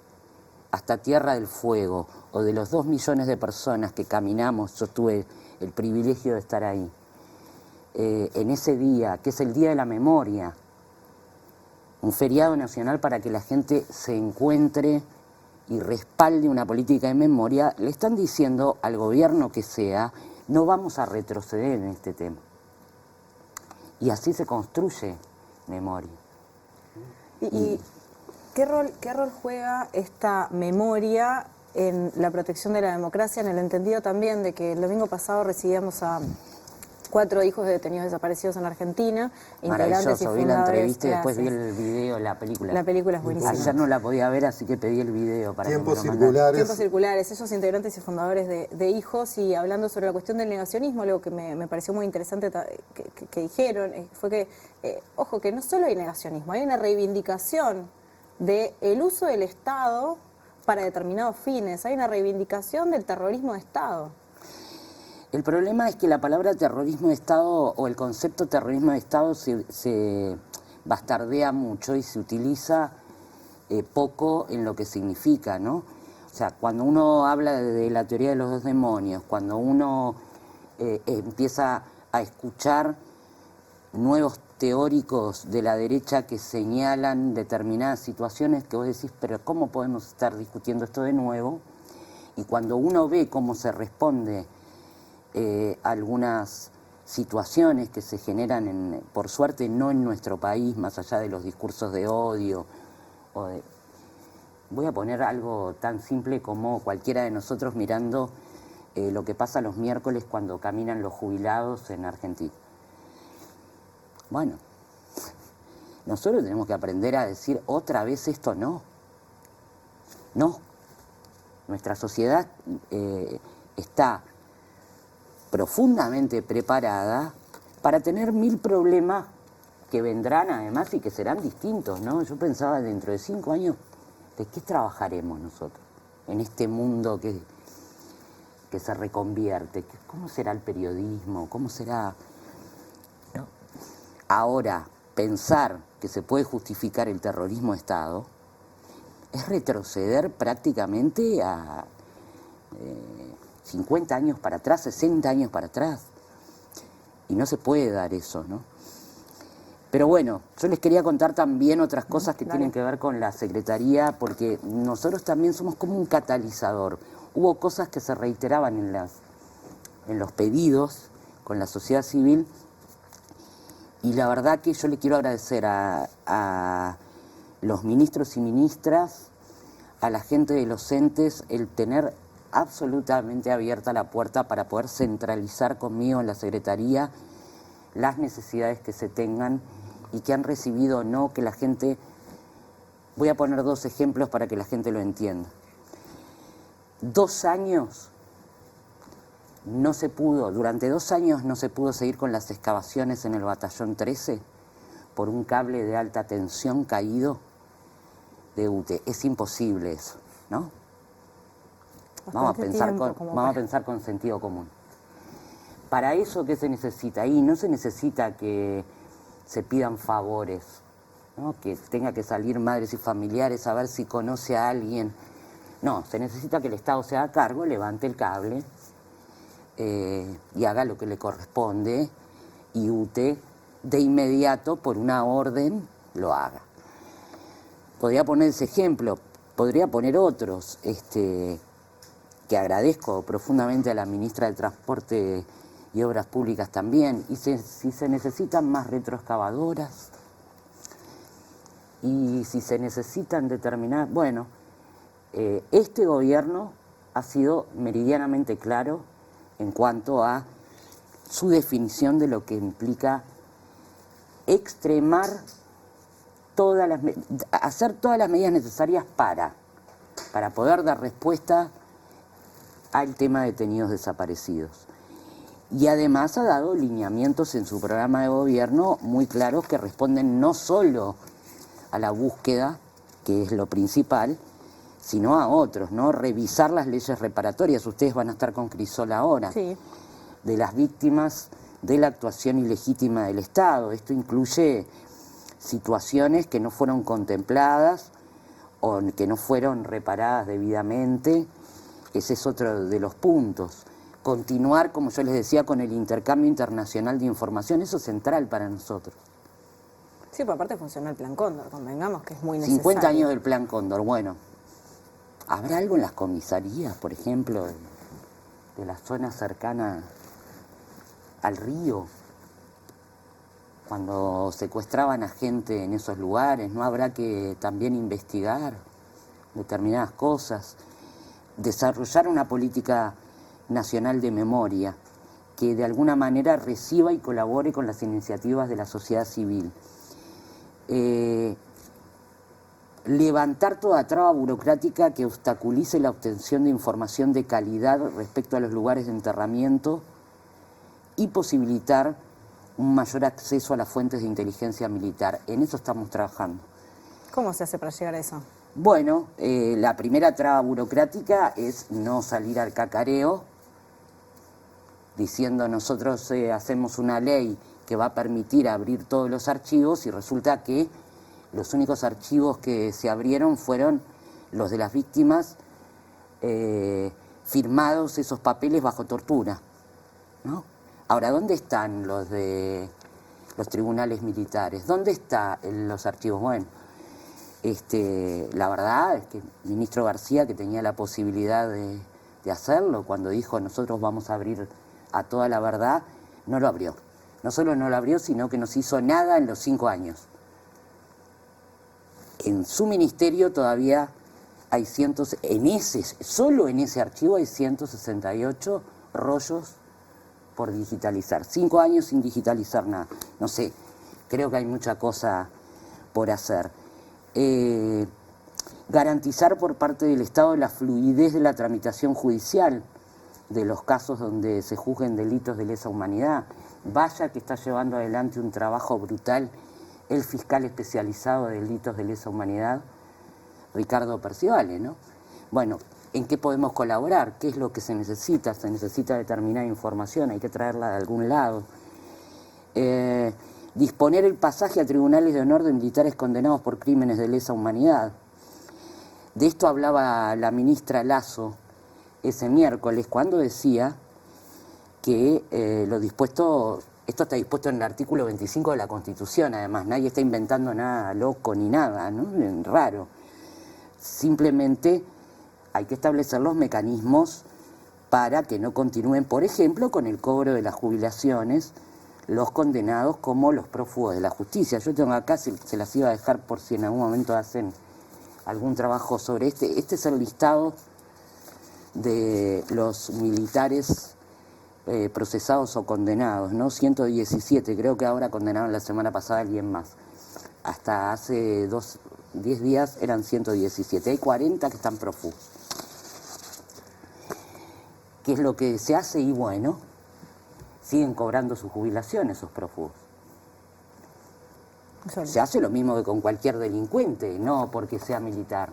hasta Tierra del Fuego, o de los 2 millones de personas que caminamos, yo tuve el privilegio de estar ahí, en ese día, que es el Día de la Memoria, un feriado nacional para que la gente se encuentre y respalde una política de memoria, le están diciendo al gobierno que sea, no vamos a retroceder en este tema. Y así se construye memoria. ¿Y qué rol juega esta memoria en la protección de la democracia, en el entendido también de que el domingo pasado recibíamos a 4 hijos de detenidos desaparecidos en Argentina, integrantes y Maravilloso, vi la entrevista y después vi gracias. el video, la película. La película es buenísima. Ayer no la podía ver, así que pedí el video para Tiempos que me lo mandara. circulares. Tiempos circulares, esos integrantes y fundadores de Hijos, y hablando sobre la cuestión del negacionismo, algo que me pareció muy interesante que dijeron, fue que, ojo, que no solo hay negacionismo, hay una reivindicación del uso del Estado para determinados fines, hay una reivindicación del terrorismo de Estado. El problema es que la palabra terrorismo de Estado o el concepto terrorismo de Estado se bastardea mucho y se utiliza poco en lo que significa, ¿no? O sea, cuando uno habla de la teoría de los 2 demonios, cuando uno empieza a escuchar nuevos teóricos de la derecha que señalan determinadas situaciones que vos decís, pero ¿cómo podemos estar discutiendo esto de nuevo? Y cuando uno ve cómo se responde algunas situaciones que se generan, por suerte, no en nuestro país, más allá de los discursos de odio. Voy a poner algo tan simple como cualquiera de nosotros mirando lo que pasa los miércoles cuando caminan los jubilados en Argentina. Bueno, nosotros tenemos que aprender a decir otra vez esto no. No. Nuestra sociedad está profundamente preparada para tener 1000 problemas que vendrán además y que serán distintos, ¿no? Yo pensaba dentro de 5 años, ¿de qué trabajaremos nosotros en este mundo que se reconvierte? ¿Cómo será el periodismo? ¿Cómo será? ¿No? Ahora, pensar que se puede justificar el terrorismo de Estado es retroceder prácticamente a 50 años para atrás, 60 años para atrás. Y no se puede dar eso, ¿no? Pero bueno, yo les quería contar también otras cosas que tienen que ver con la Secretaría, porque nosotros también somos como un catalizador. Hubo cosas que se reiteraban en los pedidos con la sociedad civil, y la verdad que yo le quiero agradecer a los ministros y ministras, a la gente de los entes, el tener absolutamente abierta la puerta para poder centralizar conmigo en la Secretaría las necesidades que se tengan y que han recibido o no, que la gente... Voy a poner 2 ejemplos para que la gente lo entienda. 2 años no se pudo, durante 2 años no se pudo seguir con las excavaciones en el Batallón 13 por un cable de alta tensión caído de UTE. Es imposible eso, ¿no? Vamos a pensar con sentido común. Para eso, ¿qué se necesita? Y no se necesita que se pidan favores, ¿no? Que tenga que salir madres y familiares a ver si conoce a alguien. No, se necesita que el Estado se haga cargo, levante el cable y haga lo que le corresponde, y UTE de inmediato, por una orden, lo haga. Podría poner ese ejemplo, podría poner otros, que que agradezco profundamente a la ministra de Transporte y Obras Públicas también, y si se necesitan más retroexcavadoras, y si se necesitan determinar, bueno, este gobierno ha sido meridianamente claro en cuanto a su definición de lo que implica extremar hacer todas las medidas necesarias para poder dar respuesta al tema de detenidos desaparecidos. Y además ha dado lineamientos en su programa de gobierno muy claros que responden no solo a la búsqueda, que es lo principal, sino a otros, ¿no? Revisar las leyes reparatorias. Ustedes van a estar con Crisol ahora. Sí. De las víctimas de la actuación ilegítima del Estado. Esto incluye situaciones que no fueron contempladas o que no fueron reparadas debidamente. Ese es otro de los puntos. Continuar, como yo les decía, con el intercambio internacional de información. Eso es central para nosotros. Sí, por aparte funcionó el Plan Cóndor, convengamos que es muy necesario. 50 años del Plan Cóndor, bueno. ¿Habrá algo en las comisarías, por ejemplo, de la zona cercana al río? Cuando secuestraban a gente en esos lugares, ¿no habrá que también investigar determinadas cosas? Desarrollar una política nacional de memoria que de alguna manera reciba y colabore con las iniciativas de la sociedad civil. Levantar toda traba burocrática que obstaculice la obtención de información de calidad respecto a los lugares de enterramiento y posibilitar un mayor acceso a las fuentes de inteligencia militar. En eso estamos trabajando. ¿Cómo se hace para llegar a eso? Bueno, la primera traba burocrática es no salir al cacareo diciendo nosotros hacemos una ley que va a permitir abrir todos los archivos y resulta que los únicos archivos que se abrieron fueron los de las víctimas, firmados esos papeles bajo tortura, ¿no? Ahora, ¿dónde están los de los tribunales militares? ¿Dónde están los archivos? Bueno, la verdad es que el ministro García, que tenía la posibilidad de hacerlo, cuando dijo nosotros vamos a abrir a toda la verdad, no lo abrió. No solo no lo abrió, sino que no se hizo nada en los 5 años. En su ministerio todavía hay solo en ese archivo hay 168 rollos por digitalizar. 5 años sin digitalizar nada. No sé, creo que hay mucha cosa por hacer. Garantizar por parte del Estado la fluidez de la tramitación judicial de los casos donde se juzguen delitos de lesa humanidad. Vaya que está llevando adelante un trabajo brutal el fiscal especializado de delitos de lesa humanidad, Ricardo Percivale, ¿no? Bueno, ¿en qué podemos colaborar? ¿Qué es lo que se necesita? Se necesita determinada información, hay que traerla de algún lado. Disponer el pasaje a tribunales de honor de militares condenados por crímenes de lesa humanidad. De esto hablaba la ministra Lasso ese miércoles, cuando decía que lo dispuesto, esto está dispuesto en el artículo 25 de la Constitución, además, nadie está inventando nada loco ni nada, ¿no? Raro. Simplemente hay que establecer los mecanismos para que no continúen, por ejemplo, con el cobro de las jubilaciones, los condenados como los prófugos de la justicia. Yo tengo acá, se las iba a dejar por si en algún momento hacen algún trabajo sobre este. Este es el listado de los militares procesados o condenados, ¿no? 117, creo que ahora condenaron la semana pasada a alguien más. Hasta hace 10 días eran 117, hay 40 que están prófugos. ¿Qué es lo que se hace? Y bueno, siguen cobrando su jubilación esos prófugos. Se hace lo mismo que con cualquier delincuente, no porque sea militar.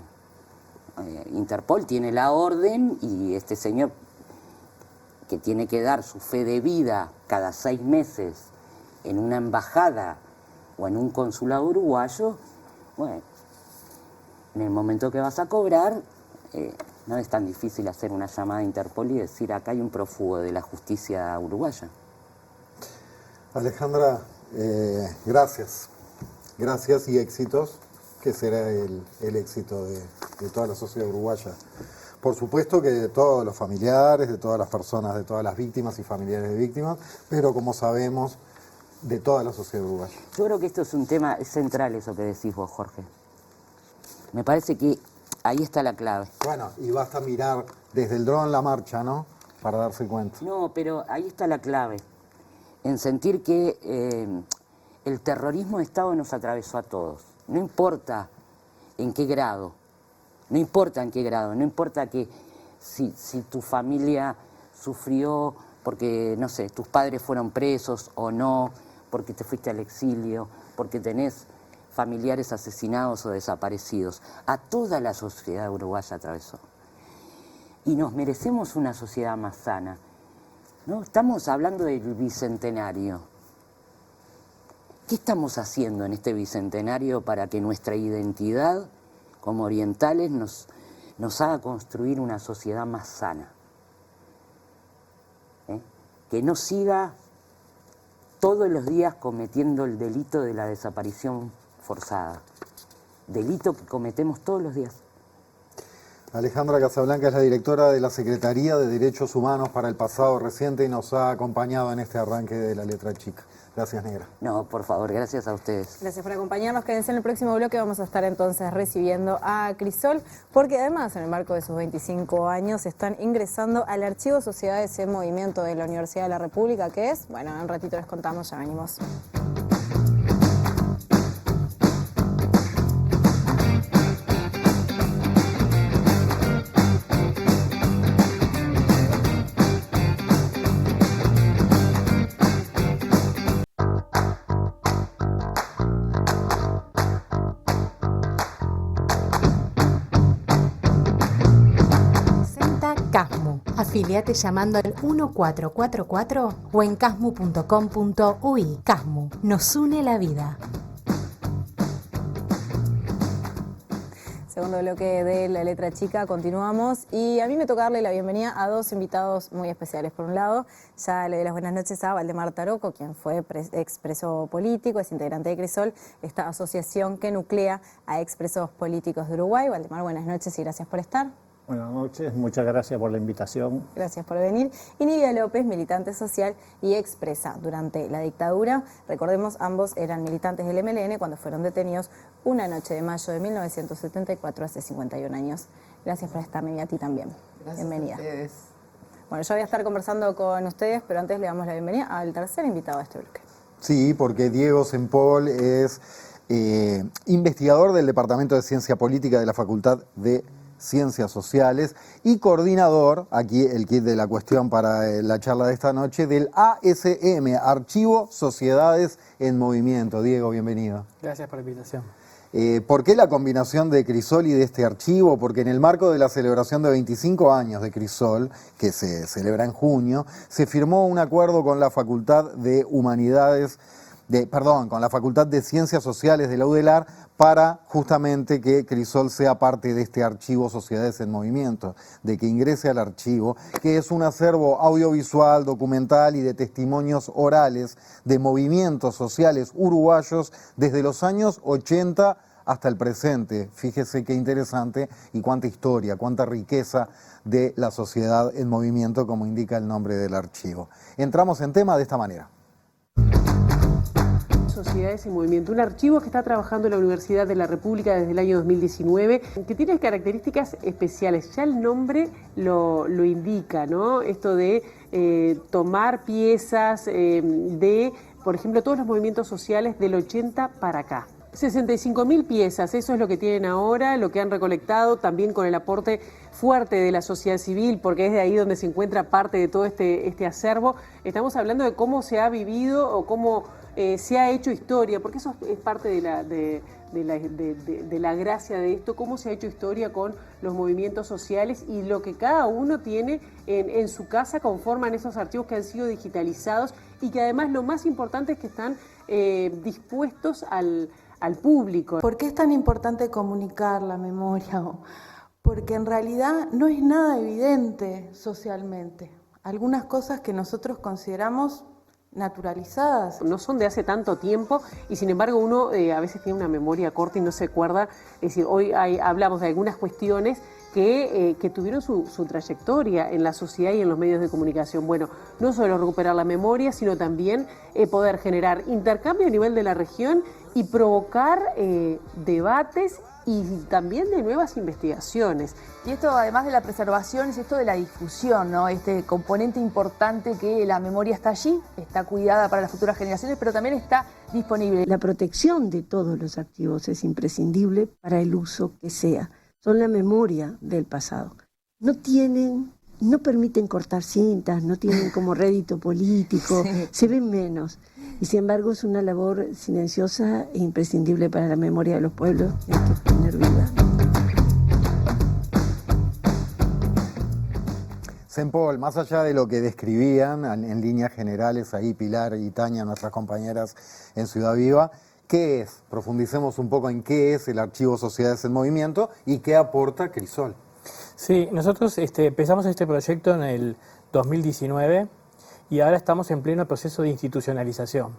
Interpol tiene la orden y este señor que tiene que dar su fe de vida cada 6 meses en una embajada o en un consulado uruguayo, bueno, en el momento que vas a cobrar, no es tan difícil hacer una llamada a Interpol y decir acá hay un prófugo de la justicia uruguaya. Alejandra, gracias. Gracias y éxitos, que será el éxito de toda la sociedad uruguaya. Por supuesto que de todos los familiares, de todas las personas, de todas las víctimas y familiares de víctimas, pero como sabemos, de toda la sociedad uruguaya. Yo creo que esto es un tema central, eso que decís vos, Jorge. Me parece que ahí está la clave. Bueno, y basta mirar desde el dron la marcha, ¿no? Para darse cuenta. No, pero ahí está la clave. En sentir que el terrorismo de Estado nos atravesó a todos. No importa en qué grado. No importa en qué grado. No importa que si tu familia sufrió porque, no sé, tus padres fueron presos o no, porque te fuiste al exilio, porque tenés familiares asesinados o desaparecidos. A toda la sociedad uruguaya atravesó. Y nos merecemos una sociedad más sana, ¿no? Estamos hablando del Bicentenario. ¿Qué estamos haciendo en este Bicentenario para que nuestra identidad como orientales nos haga construir una sociedad más sana? Que no siga todos los días cometiendo el delito de la desaparición forzada. Delito que cometemos todos los días. Alejandra Casablanca es la directora de la Secretaría de Derechos Humanos para el Pasado Reciente y nos ha acompañado en este arranque de La Letra Chica. Gracias, negra. No, por favor, gracias a ustedes. Gracias por acompañarnos. Quédense en el próximo bloque. Vamos a estar entonces recibiendo a Crisol, porque además, en el marco de sus 25 años, están ingresando al Archivo Sociedades en Movimiento de la Universidad de la República, que es, bueno, en un ratito les contamos, ya venimos. Casmu. Afiliate llamando al 1444 o en casmu.com.uy. Casmu, nos une la vida. Segundo bloque de La Letra Chica, continuamos y a mí me toca darle la bienvenida a dos invitados muy especiales. Por un lado, ya le doy las buenas noches a Valdemar Taroco, quien fue expreso político, es integrante de Crisol, esta asociación que nuclea a expresos políticos de Uruguay. Valdemar, buenas noches y gracias por estar. Buenas noches, muchas gracias por la invitación. Gracias por venir. Y Nidia López, militante social y expresa durante la dictadura. Recordemos, ambos eran militantes del MLN cuando fueron detenidos una noche de mayo de 1974, hace 51 años. Gracias por estar, Nidia, a ti también. Gracias. Bienvenida. A ustedes. Bueno, yo voy a estar conversando con ustedes, pero antes le damos la bienvenida al tercer invitado de este bloque. Sí, porque Diego Sempol es investigador del Departamento de Ciencia Política de la Facultad de Ciencias Sociales y coordinador, aquí el kit de la cuestión para la charla de esta noche, del ASM, Archivo Sociedades en Movimiento. Diego, bienvenido. Gracias por la invitación. ¿Por qué la combinación de Crisol y de este archivo? Porque en el marco de la celebración de 25 años de Crisol, que se celebra en junio, se firmó un acuerdo con la Facultad de con la Facultad de Ciencias Sociales de la UDELAR para justamente que Crisol sea parte de este archivo Sociedades en Movimiento, de que ingrese al archivo, que es un acervo audiovisual, documental y de testimonios orales de movimientos sociales uruguayos desde los años 80 hasta el presente. Fíjese qué interesante y cuánta historia, cuánta riqueza de la sociedad en movimiento, como indica el nombre del archivo. Entramos en tema de esta manera. Sociedades en Movimiento, un archivo que está trabajando en la Universidad de la República desde el año 2019, que tiene características especiales. Ya el nombre lo indica, ¿no? Esto de tomar piezas de, por ejemplo, todos los movimientos sociales del 80 para acá. 65.000 piezas, eso es lo que tienen ahora, lo que han recolectado, también con el aporte fuerte de la sociedad civil, porque es de ahí donde se encuentra parte de todo este acervo. Estamos hablando de cómo se ha vivido o cómo se ha hecho historia, porque eso es parte de la gracia de esto, cómo se ha hecho historia con los movimientos sociales y lo que cada uno tiene en su casa conforman esos archivos que han sido digitalizados y que además lo más importante es que están dispuestos al público. ¿Por qué es tan importante comunicar la memoria? Porque en realidad no es nada evidente socialmente. Algunas cosas que nosotros consideramos naturalizadas. No son de hace tanto tiempo y sin embargo uno a veces tiene una memoria corta y no se acuerda. Es decir, hoy hablamos de algunas cuestiones que tuvieron su trayectoria en la sociedad y en los medios de comunicación. Bueno, no solo recuperar la memoria, sino también poder generar intercambio a nivel de la región y provocar debates y también de nuevas investigaciones. Y esto, además de la preservación, es esto de la difusión, ¿no? Este componente importante que la memoria está allí, está cuidada para las futuras generaciones, pero también está disponible. La protección de todos los archivos es imprescindible para el uso que sea. Son la memoria del pasado. No permiten cortar cintas, no tienen como rédito político, sí. Se ven menos. Y sin embargo es una labor silenciosa e imprescindible para la memoria de los pueblos que hay que tener viva. Sempol, más allá de lo que describían en líneas generales ahí Pilar y Tania, nuestras compañeras en Ciudad Viva, ¿qué es? Profundicemos un poco en qué es el Archivo Sociedades en Movimiento y qué aporta Crisol. Sí, nosotros empezamos este proyecto en el 2019 y ahora estamos en pleno proceso de institucionalización.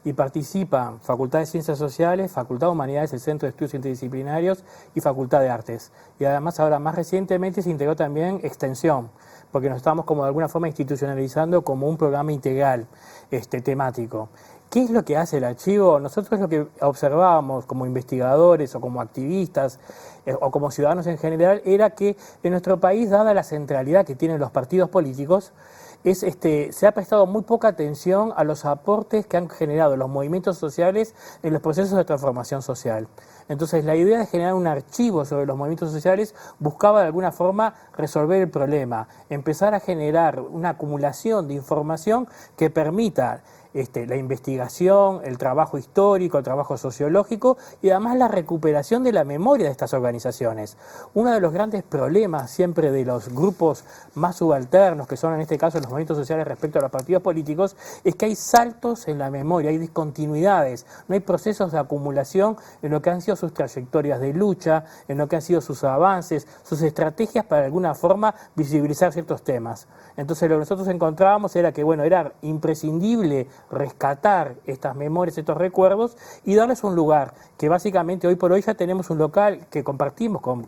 Y participan Facultad de Ciencias Sociales, Facultad de Humanidades, el Centro de Estudios Interdisciplinarios y Facultad de Artes. Y además ahora más recientemente se integró también Extensión, porque nos estamos como de alguna forma institucionalizando como un programa integral temático. ¿Qué es lo que hace el archivo? Nosotros lo que observábamos como investigadores o como activistas o como ciudadanos en general era que en nuestro país, dada la centralidad que tienen los partidos políticos, se ha prestado muy poca atención a los aportes que han generado los movimientos sociales en los procesos de transformación social. Entonces, la idea de generar un archivo sobre los movimientos sociales buscaba de alguna forma resolver el problema, empezar a generar una acumulación de información que permita la investigación, el trabajo histórico, el trabajo sociológico y además la recuperación de la memoria de estas organizaciones. Uno de los grandes problemas siempre de los grupos más subalternos, que son en este caso los movimientos sociales respecto a los partidos políticos, es que hay saltos en la memoria, hay discontinuidades, no hay procesos de acumulación en lo que han sido sus trayectorias de lucha, en lo que han sido sus avances, sus estrategias para de alguna forma visibilizar ciertos temas. Entonces lo que nosotros encontrábamos era que era imprescindible rescatar estas memorias, estos recuerdos y darles un lugar, que básicamente hoy por hoy ya tenemos un local que compartimos con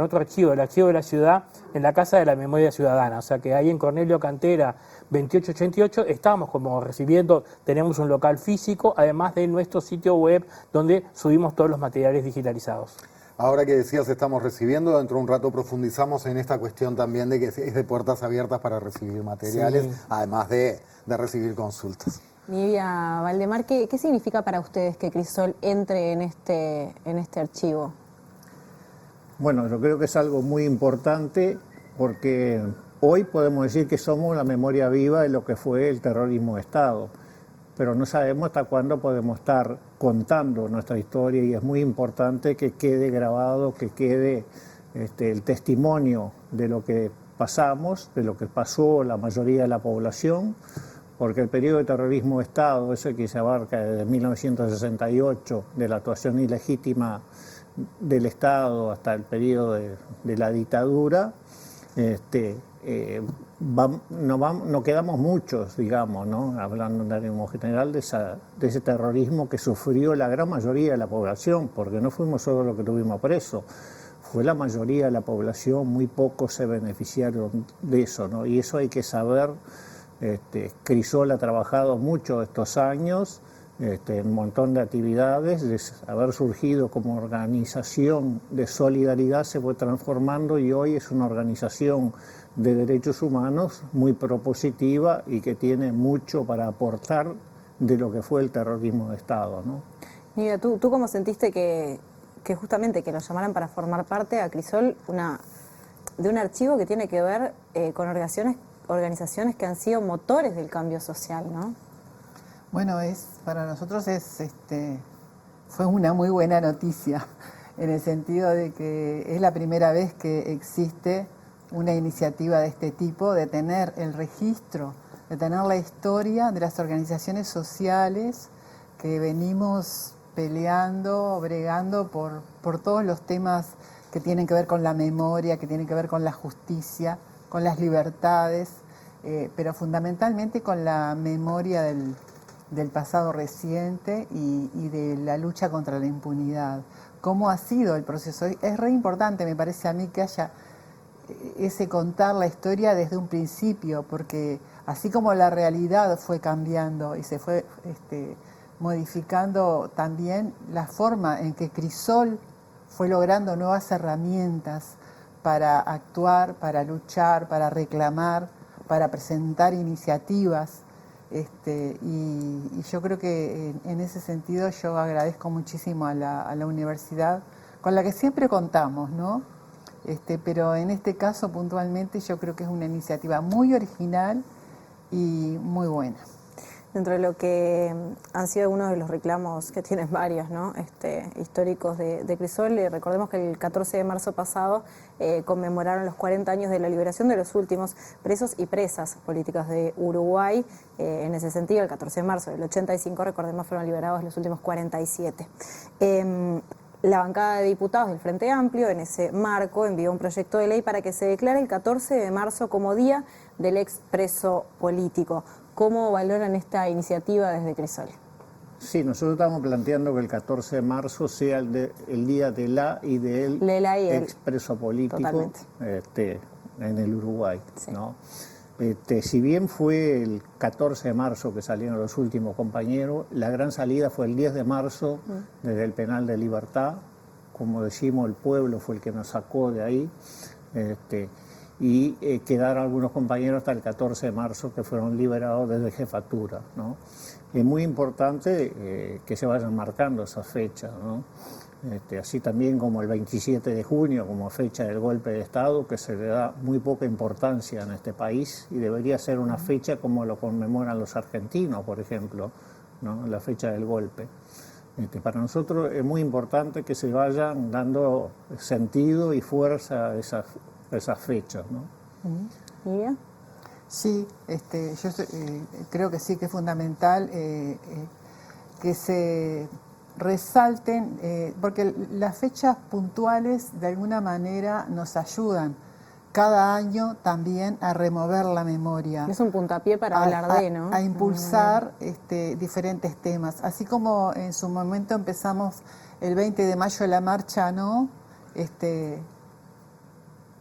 otro archivo, el Archivo de la Ciudad, en la Casa de la Memoria Ciudadana, o sea que ahí en Cornelio Cantera 2888 estamos como recibiendo, tenemos un local físico, además de nuestro sitio web donde subimos todos los materiales digitalizados. Ahora que decías estamos recibiendo, dentro de un rato profundizamos en esta cuestión también de que es de puertas abiertas para recibir materiales, sí, además de recibir consultas. Nidia Valdemar, ¿qué significa para ustedes que Crisol entre en este archivo? Bueno, yo creo que es algo muy importante porque hoy podemos decir que somos la memoria viva de lo que fue el terrorismo de Estado, pero no sabemos hasta cuándo podemos estar contando nuestra historia y es muy importante que quede grabado, que quede el testimonio de lo que pasamos, de lo que pasó la mayoría de la población, porque el periodo de terrorismo de Estado, ese que se abarca desde 1968, de la actuación ilegítima del Estado hasta el periodo de la dictadura, no quedamos muchos, digamos, ¿no? Hablando en términos general de ese terrorismo que sufrió la gran mayoría de la población, porque no fuimos solo los que tuvimos presos, fue la mayoría de la población, muy pocos se beneficiaron de eso, ¿no? Y eso hay que saber. Crisol ha trabajado mucho estos años, un montón de actividades, de haber surgido como organización de solidaridad se fue transformando y hoy es una organización de derechos humanos muy propositiva y que tiene mucho para aportar de lo que fue el terrorismo de Estado, ¿no? Mira, ¿tú cómo sentiste que justamente que lo llamaran para formar parte a Crisol de un archivo que tiene que ver con organizaciones que han sido motores del cambio social, ¿no? Bueno, para nosotros fue una muy buena noticia, en el sentido de que es la primera vez que existe una iniciativa de este tipo, de tener el registro, de tener la historia de las organizaciones sociales que venimos peleando, bregando por todos los temas que tienen que ver con la memoria, que tienen que ver con la justicia, con las libertades, pero fundamentalmente con la memoria del pasado reciente y de la lucha contra la impunidad. ¿Cómo ha sido el proceso? Es re importante, me parece a mí, que haya ese contar la historia desde un principio, porque así como la realidad fue cambiando y se fue modificando también la forma en que Crisol fue logrando nuevas herramientas para actuar, para luchar, para reclamar, para presentar iniciativas. Y yo creo que en ese sentido yo agradezco muchísimo a la universidad, con la que siempre contamos, ¿no? Pero en este caso puntualmente yo creo que es una iniciativa muy original y muy buena. Dentro de lo que han sido algunos de los reclamos que tienen varios, ¿no? Históricos de Crisol, recordemos que el 14 de marzo pasado conmemoraron los 40 años de la liberación de los últimos presos y presas políticas de Uruguay. En ese sentido, el 14 de marzo del 85, recordemos, fueron liberados los últimos 47. La bancada de diputados del Frente Amplio, en ese marco, envió un proyecto de ley para que se declare el 14 de marzo como Día del Expreso Político. ¿Cómo valoran esta iniciativa desde Crisol? Sí, nosotros estamos planteando que el 14 de marzo sea el día de la y del expreso político en el Uruguay, sí. ¿No? Si bien fue el 14 de marzo que salieron los últimos compañeros, la gran salida fue el 10 de marzo desde el penal de Libertad. Como decimos, el pueblo fue el que nos sacó de ahí. Y quedaron algunos compañeros hasta el 14 de marzo que fueron liberados desde jefatura, ¿no? Es muy importante que se vayan marcando esas fechas, ¿no? Así también como el 27 de junio, como fecha del golpe de Estado, que se le da muy poca importancia en este país y debería ser una fecha como lo conmemoran los argentinos, por ejemplo, ¿no? La fecha del golpe. Para nosotros es muy importante que se vayan dando sentido y fuerza a esas fechas, ¿no? ¿Miriam? Sí, yo creo que sí que es fundamental que se resalten, porque las fechas puntuales de alguna manera nos ayudan cada año también a remover la memoria. Es un puntapié para hablar de, ¿no? A impulsar diferentes temas. Así como en su momento empezamos el 20 de mayo la marcha, ¿no?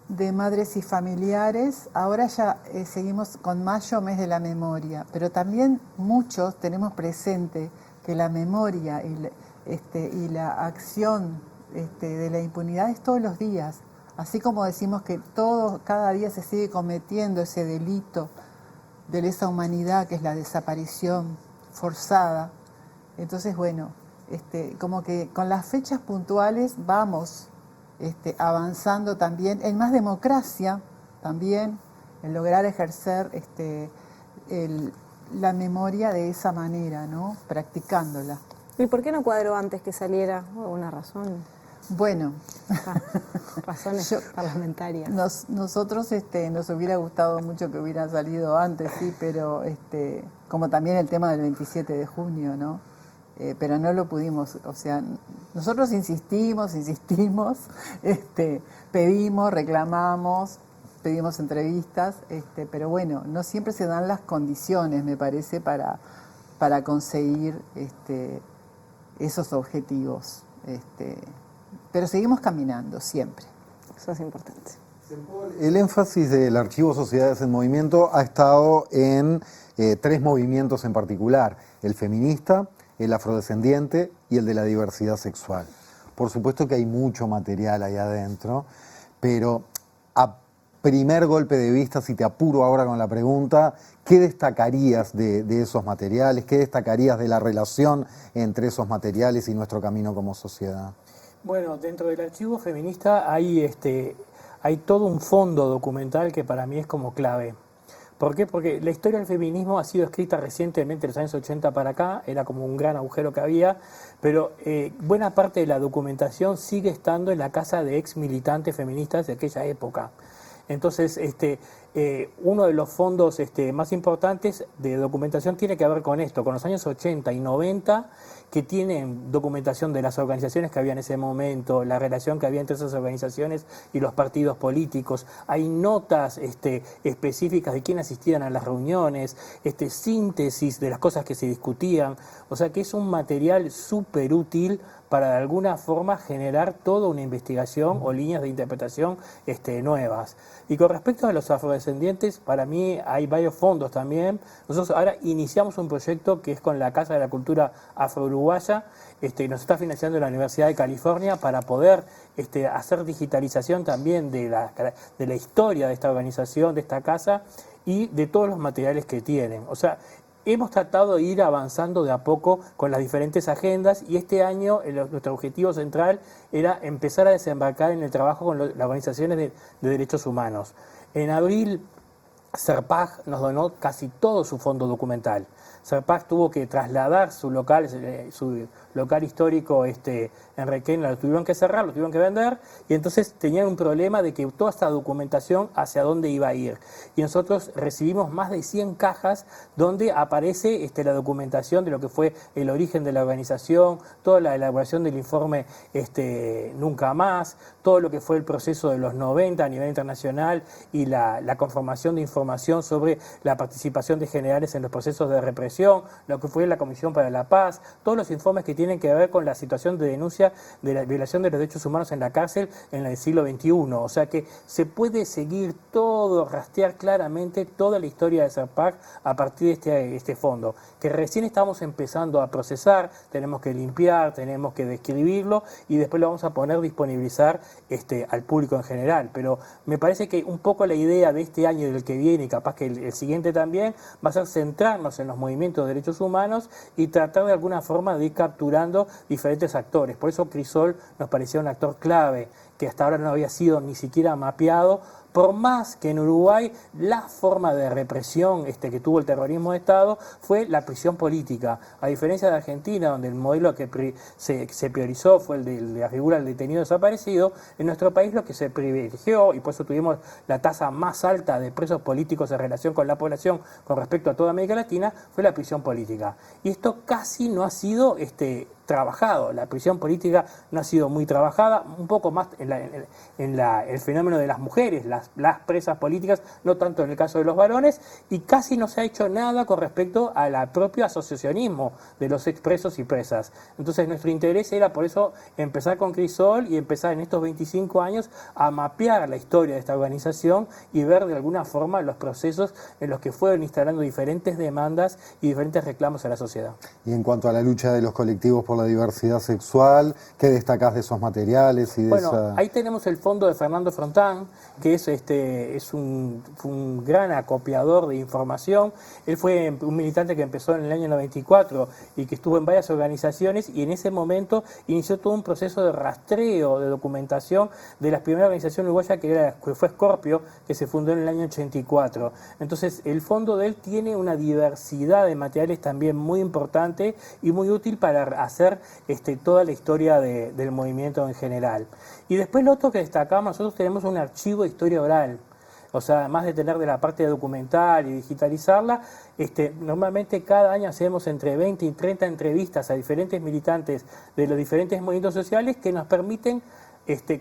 De madres y familiares, ahora ya seguimos con mayo, mes de la memoria, pero también muchos tenemos presente que la memoria y la acción de la impunidad es todos los días, así como decimos que cada día se sigue cometiendo ese delito de lesa humanidad que es la desaparición forzada. Entonces, bueno, como que con las fechas puntuales vamos avanzando también en más democracia, también en lograr ejercer la memoria de esa manera, ¿no? Practicándola. ¿Y por qué no cuadró antes que saliera? ¿Alguna razón? Bueno, razones parlamentarias. Nosotros nos hubiera gustado mucho que hubiera salido antes, sí, pero como también el tema del 27 de junio, ¿no? Pero no lo pudimos, o sea, nosotros insistimos, pedimos, reclamamos, pedimos entrevistas, pero bueno, no siempre se dan las condiciones, me parece, para conseguir esos objetivos. Pero seguimos caminando siempre. Eso es importante. El énfasis del Archivo Sociedades en Movimiento ha estado en 3 movimientos en particular: el feminista, el afrodescendiente y el de la diversidad sexual. Por supuesto que hay mucho material ahí adentro, pero a primer golpe de vista, si te apuro ahora con la pregunta, ¿qué destacarías de esos materiales? ¿Qué destacarías de la relación entre esos materiales y nuestro camino como sociedad? Bueno, dentro del archivo feminista hay todo un fondo documental que para mí es como clave. ¿Por qué? Porque la historia del feminismo ha sido escrita recientemente, de los años 80 para acá, era como un gran agujero que había, pero buena parte de la documentación sigue estando en la casa de ex militantes feministas de aquella época. Entonces, uno de los fondos más importantes de documentación tiene que ver con esto, con los años 80 y 90, que tienen documentación de las organizaciones que había en ese momento, la relación que había entre esas organizaciones y los partidos políticos. Hay notas específicas de quién asistían a las reuniones, síntesis de las cosas que se discutían. O sea que es un material súper útil para de alguna forma generar toda una investigación o líneas de interpretación nuevas. Y con respecto a los afrodescendientes, para mí hay varios fondos también. Nosotros ahora iniciamos un proyecto que es con la Casa de la Cultura Afro-Uruguaya, nos está financiando la Universidad de California para poder hacer digitalización también de la historia de esta organización, de esta casa y de todos los materiales que tienen. O sea, hemos tratado de ir avanzando de a poco con las diferentes agendas y este año nuestro objetivo central era empezar a desembarcar en el trabajo con las organizaciones de derechos humanos. En abril, Serpag nos donó casi todo su fondo documental. Serpag tuvo que trasladar su local histórico en Requena, lo tuvieron que cerrar, lo tuvieron que vender, y entonces tenían un problema de que toda esta documentación hacia dónde iba a ir. Y nosotros recibimos más de 100 cajas donde aparece la documentación de lo que fue el origen de la organización, toda la elaboración del informe Nunca Más, todo lo que fue el proceso de los 90 a nivel internacional y la conformación de información sobre la participación de generales en los procesos de represión, lo que fue la Comisión para la Paz, todos los informes que tienen que ver con la situación de denuncia de la violación de los derechos humanos en la cárcel en el siglo XXI. O sea que se puede seguir todo, rastrear claramente toda la historia de Serpag a partir de este fondo, que recién estamos empezando a procesar, tenemos que limpiar, tenemos que describirlo y después lo vamos a poner disponibilizar al público en general. Pero me parece que un poco la idea de este año y del que viene, y capaz que el siguiente también, va a ser centrarnos en los movimientos de derechos humanos y tratar de alguna forma de ir capturando diferentes actores. Por eso Crisol nos parecía un actor clave, que hasta ahora no había sido ni siquiera mapeado, por más que en Uruguay la forma de represión que tuvo el terrorismo de Estado fue la prisión política. A diferencia de Argentina, donde el modelo que se priorizó fue el de la figura del detenido desaparecido, en nuestro país lo que se privilegió, y por eso tuvimos la tasa más alta de presos políticos en relación con la población con respecto a toda América Latina, fue la prisión política. Y esto casi no ha sido trabajado. La prisión política no ha sido muy trabajada, un poco más en el fenómeno de las mujeres, las presas políticas, no tanto en el caso de los varones, y casi no se ha hecho nada con respecto al propio asociacionismo de los expresos y presas. Entonces nuestro interés era por eso empezar con Crisol y empezar en estos 25 años a mapear la historia de esta organización y ver de alguna forma los procesos en los que fueron instalando diferentes demandas y diferentes reclamos a la sociedad. Y en cuanto a la lucha de los colectivos por la diversidad sexual, ¿qué destacás de esos materiales? Y de ahí tenemos el fondo de Fernando Frontán, que es un gran acopiador de información. Él fue un militante que empezó en el año 94 y que estuvo en varias organizaciones, y en ese momento inició todo un proceso de rastreo, de documentación de la primera organización uruguaya que fue Scorpio, que se fundó en el año 84. Entonces el fondo de él tiene una diversidad de materiales también muy importante y muy útil para hacer toda la historia del movimiento en general. Y después lo otro que destacamos, nosotros tenemos un archivo de historia oral. O sea, además de tener de la parte documental y digitalizarla, normalmente cada año hacemos entre 20 y 30 entrevistas a diferentes militantes de los diferentes movimientos sociales que nos permiten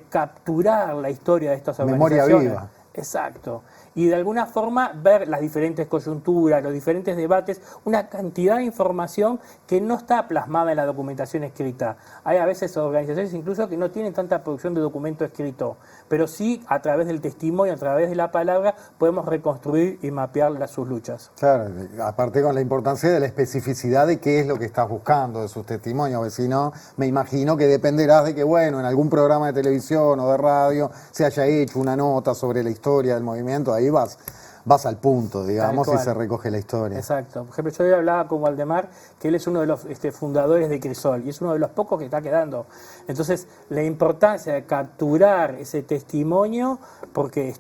capturar la historia de estas organizaciones. Memoria viva. Exacto. Y de alguna forma ver las diferentes coyunturas, los diferentes debates, una cantidad de información que no está plasmada en la documentación escrita. Hay a veces organizaciones incluso que no tienen tanta producción de documento escrito, pero sí a través del testimonio, a través de la palabra, podemos reconstruir y mapear sus luchas. Claro, aparte con la importancia de la especificidad de qué es lo que estás buscando de sus testimonios, porque si no, me imagino que dependerás de que, bueno, en algún programa de televisión o de radio se haya hecho una nota sobre la historia del movimiento, ahí vas al punto, digamos, y se recoge la historia. Exacto. Por ejemplo, yo hoy hablaba con Waldemar, que él es uno de los fundadores de Crisol, y es uno de los pocos que está quedando. Entonces, la importancia de capturar ese testimonio, porque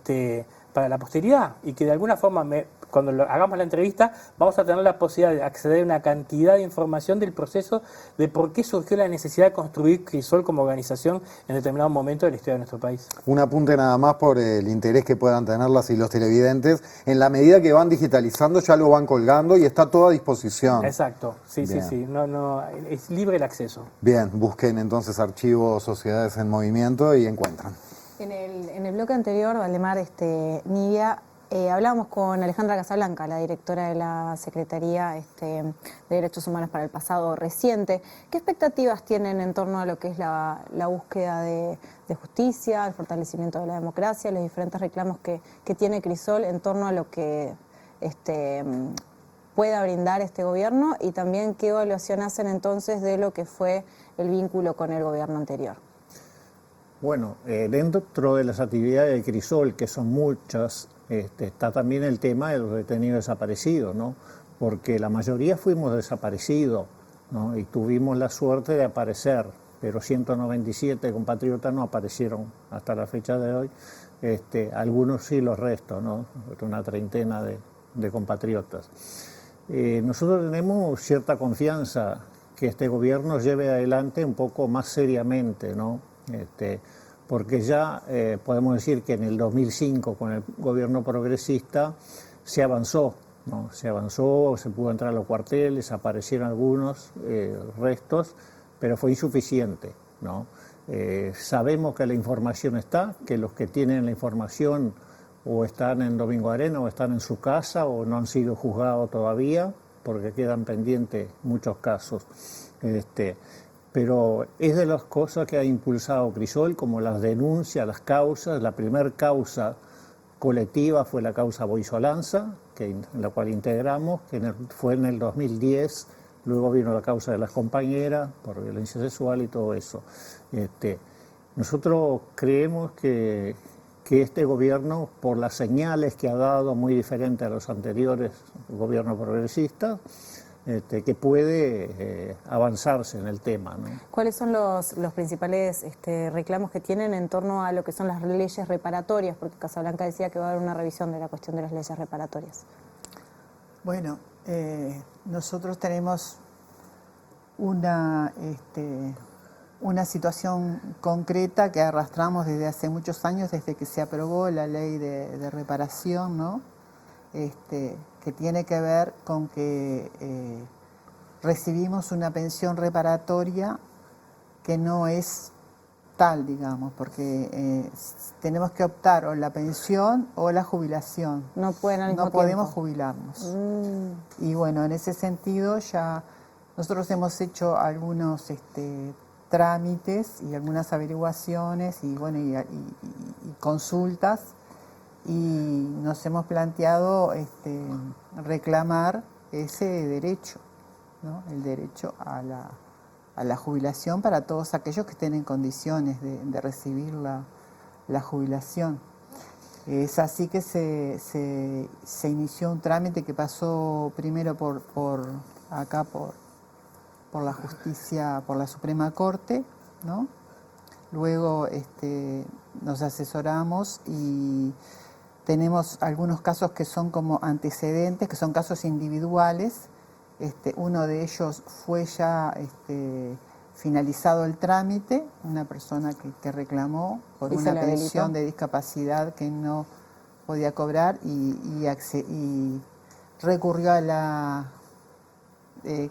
para la posteridad, y que de alguna forma cuando hagamos la entrevista, vamos a tener la posibilidad de acceder a una cantidad de información del proceso de por qué surgió la necesidad de construir Crisol como organización en determinado momento de la historia de nuestro país. Un apunte nada más por el interés que puedan tener las y los televidentes. En la medida que van digitalizando, ya lo van colgando y está todo a disposición. Exacto, sí, Bien. sí, no, es libre el acceso. Bien, busquen entonces archivos Sociedades en Movimiento y encuentran. En el bloque anterior, Valdemar, Nidia, hablábamos con Alejandra Casablanca, la directora de la Secretaría de Derechos Humanos para el Pasado Reciente. ¿Qué expectativas tienen en torno a lo que es la búsqueda de justicia, el fortalecimiento de la democracia, los diferentes reclamos que tiene Crisol en torno a lo que pueda brindar este gobierno, y también qué evaluación hacen entonces de lo que fue el vínculo con el gobierno anterior? Bueno, dentro de las actividades de Crisol, que son muchas, está también el tema de los detenidos desaparecidos, ¿no? Porque la mayoría fuimos desaparecidos, ¿no? Y tuvimos la suerte de aparecer, pero 197 compatriotas no aparecieron hasta la fecha de hoy. Algunos sí, los restos, ¿no? Una treintena de compatriotas. Nosotros tenemos cierta confianza que este gobierno lleve adelante un poco más seriamente, ¿no? Porque ya podemos decir que en el 2005 con el gobierno progresista se avanzó, ¿no? Se avanzó, se pudo entrar a los cuarteles, aparecieron algunos restos, pero fue insuficiente, ¿no? Sabemos que la información está, que los que tienen la información o están en Domingo Arena o están en su casa o no han sido juzgados todavía, porque quedan pendientes muchos casos. Pero es de las cosas que ha impulsado Crisol, como las denuncias, las causas. La primera causa colectiva fue la causa Boisolanza, en la cual integramos, que fue en el 2010. Luego vino la causa de las compañeras por violencia sexual y todo eso. Nosotros creemos que este gobierno, por las señales que ha dado, muy diferente a los anteriores gobiernos progresistas, que puede avanzarse en el tema, ¿no? ¿Cuáles son los principales reclamos que tienen en torno a lo que son las leyes reparatorias? Porque Casablanca decía que va a haber una revisión de la cuestión de las leyes reparatorias. Bueno, nosotros tenemos una situación concreta que arrastramos desde hace muchos años, desde que se aprobó la ley de reparación, ¿no? Que tiene que ver con que recibimos una pensión reparatoria que no es tal, digamos, porque tenemos que optar o la pensión o la jubilación. No pueden al mismo No podemos tiempo. jubilarnos. Y bueno, en ese sentido ya nosotros hemos hecho algunos trámites y algunas averiguaciones y bueno y consultas, y nos hemos planteado reclamar ese derecho, ¿no? El derecho a la jubilación para todos aquellos que estén en condiciones de recibir la jubilación. Es así que se inició un trámite que pasó primero por la justicia, por la Suprema Corte, ¿no? Luego nos asesoramos y tenemos algunos casos que son como antecedentes, que son casos individuales. Uno de ellos fue ya finalizado el trámite, una persona que reclamó por una pensión de discapacidad que no podía cobrar y recurrió a la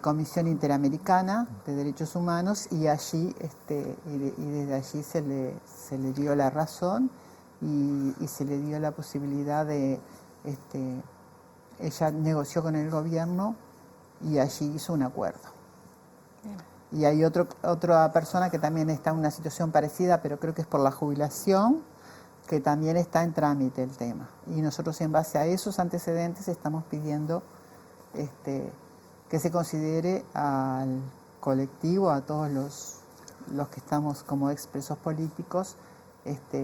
Comisión Interamericana de Derechos Humanos y allí y desde allí se le dio la razón y se le dio la posibilidad de ella negoció con el gobierno y allí hizo un acuerdo. Bien. Y hay otra persona que también está en una situación parecida, pero creo que es por la jubilación, que también está en trámite el tema. Y nosotros en base a esos antecedentes estamos pidiendo que se considere al colectivo, a todos los que estamos como expresos políticos,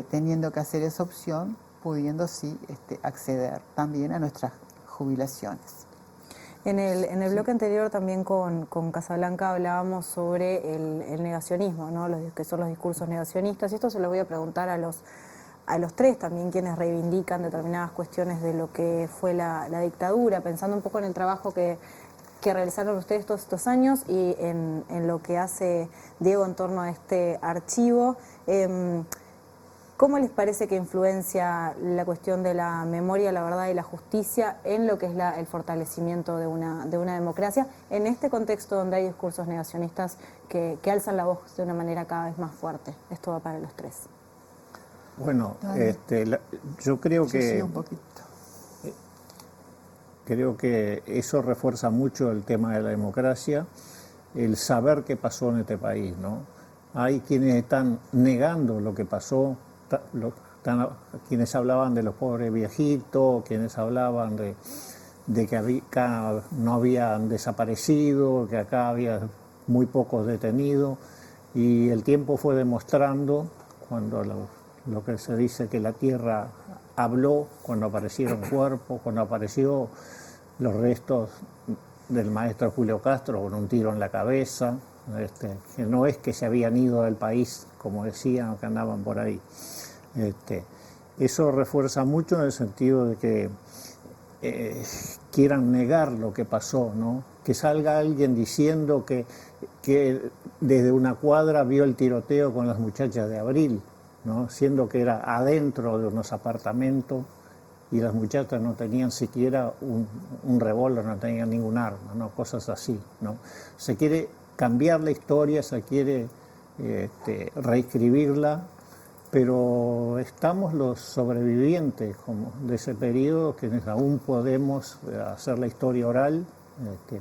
teniendo que hacer esa opción, pudiendo sí acceder también a nuestras jubilaciones. En el bloque anterior también con Casablanca hablábamos sobre el negacionismo, ¿no? Que son los discursos negacionistas, y esto se lo voy a preguntar a a los tres también quienes reivindican determinadas cuestiones de lo que fue la dictadura, pensando un poco en el trabajo que realizaron ustedes todos estos años y en lo que hace Diego en torno a este archivo. ¿Cómo les parece que influencia la cuestión de la memoria, la verdad y la justicia en lo que es el fortalecimiento de una democracia en este contexto donde hay discursos negacionistas que alzan la voz de una manera cada vez más fuerte? Esto va para los tres. Bueno, yo creo que... Sí, un poquito. Creo que eso refuerza mucho el tema de la democracia, el saber qué pasó en este país, ¿no? Hay quienes están negando lo que pasó, quienes hablaban de los pobres viejitos, quienes hablaban de que acá no habían desaparecido, que acá había muy pocos detenidos, y el tiempo fue demostrando, cuando lo que se dice que la tierra habló, cuando aparecieron cuerpos, cuando apareció los restos del maestro Julio Castro con un tiro en la cabeza, que no es que se habían ido del país, como decían, que andaban por ahí. Eso refuerza mucho en el sentido de que quieran negar lo que pasó, ¿no? Que salga alguien diciendo que desde una cuadra vio el tiroteo con las muchachas de Abril, ¿no? Siendo que era adentro de unos apartamentos y las muchachas no tenían siquiera un revólver, no tenían ningún arma, ¿no? Cosas así, ¿no? Se quiere cambiar la historia, se quiere reescribirla, pero estamos los sobrevivientes de ese periodo, quienes aún podemos hacer la historia oral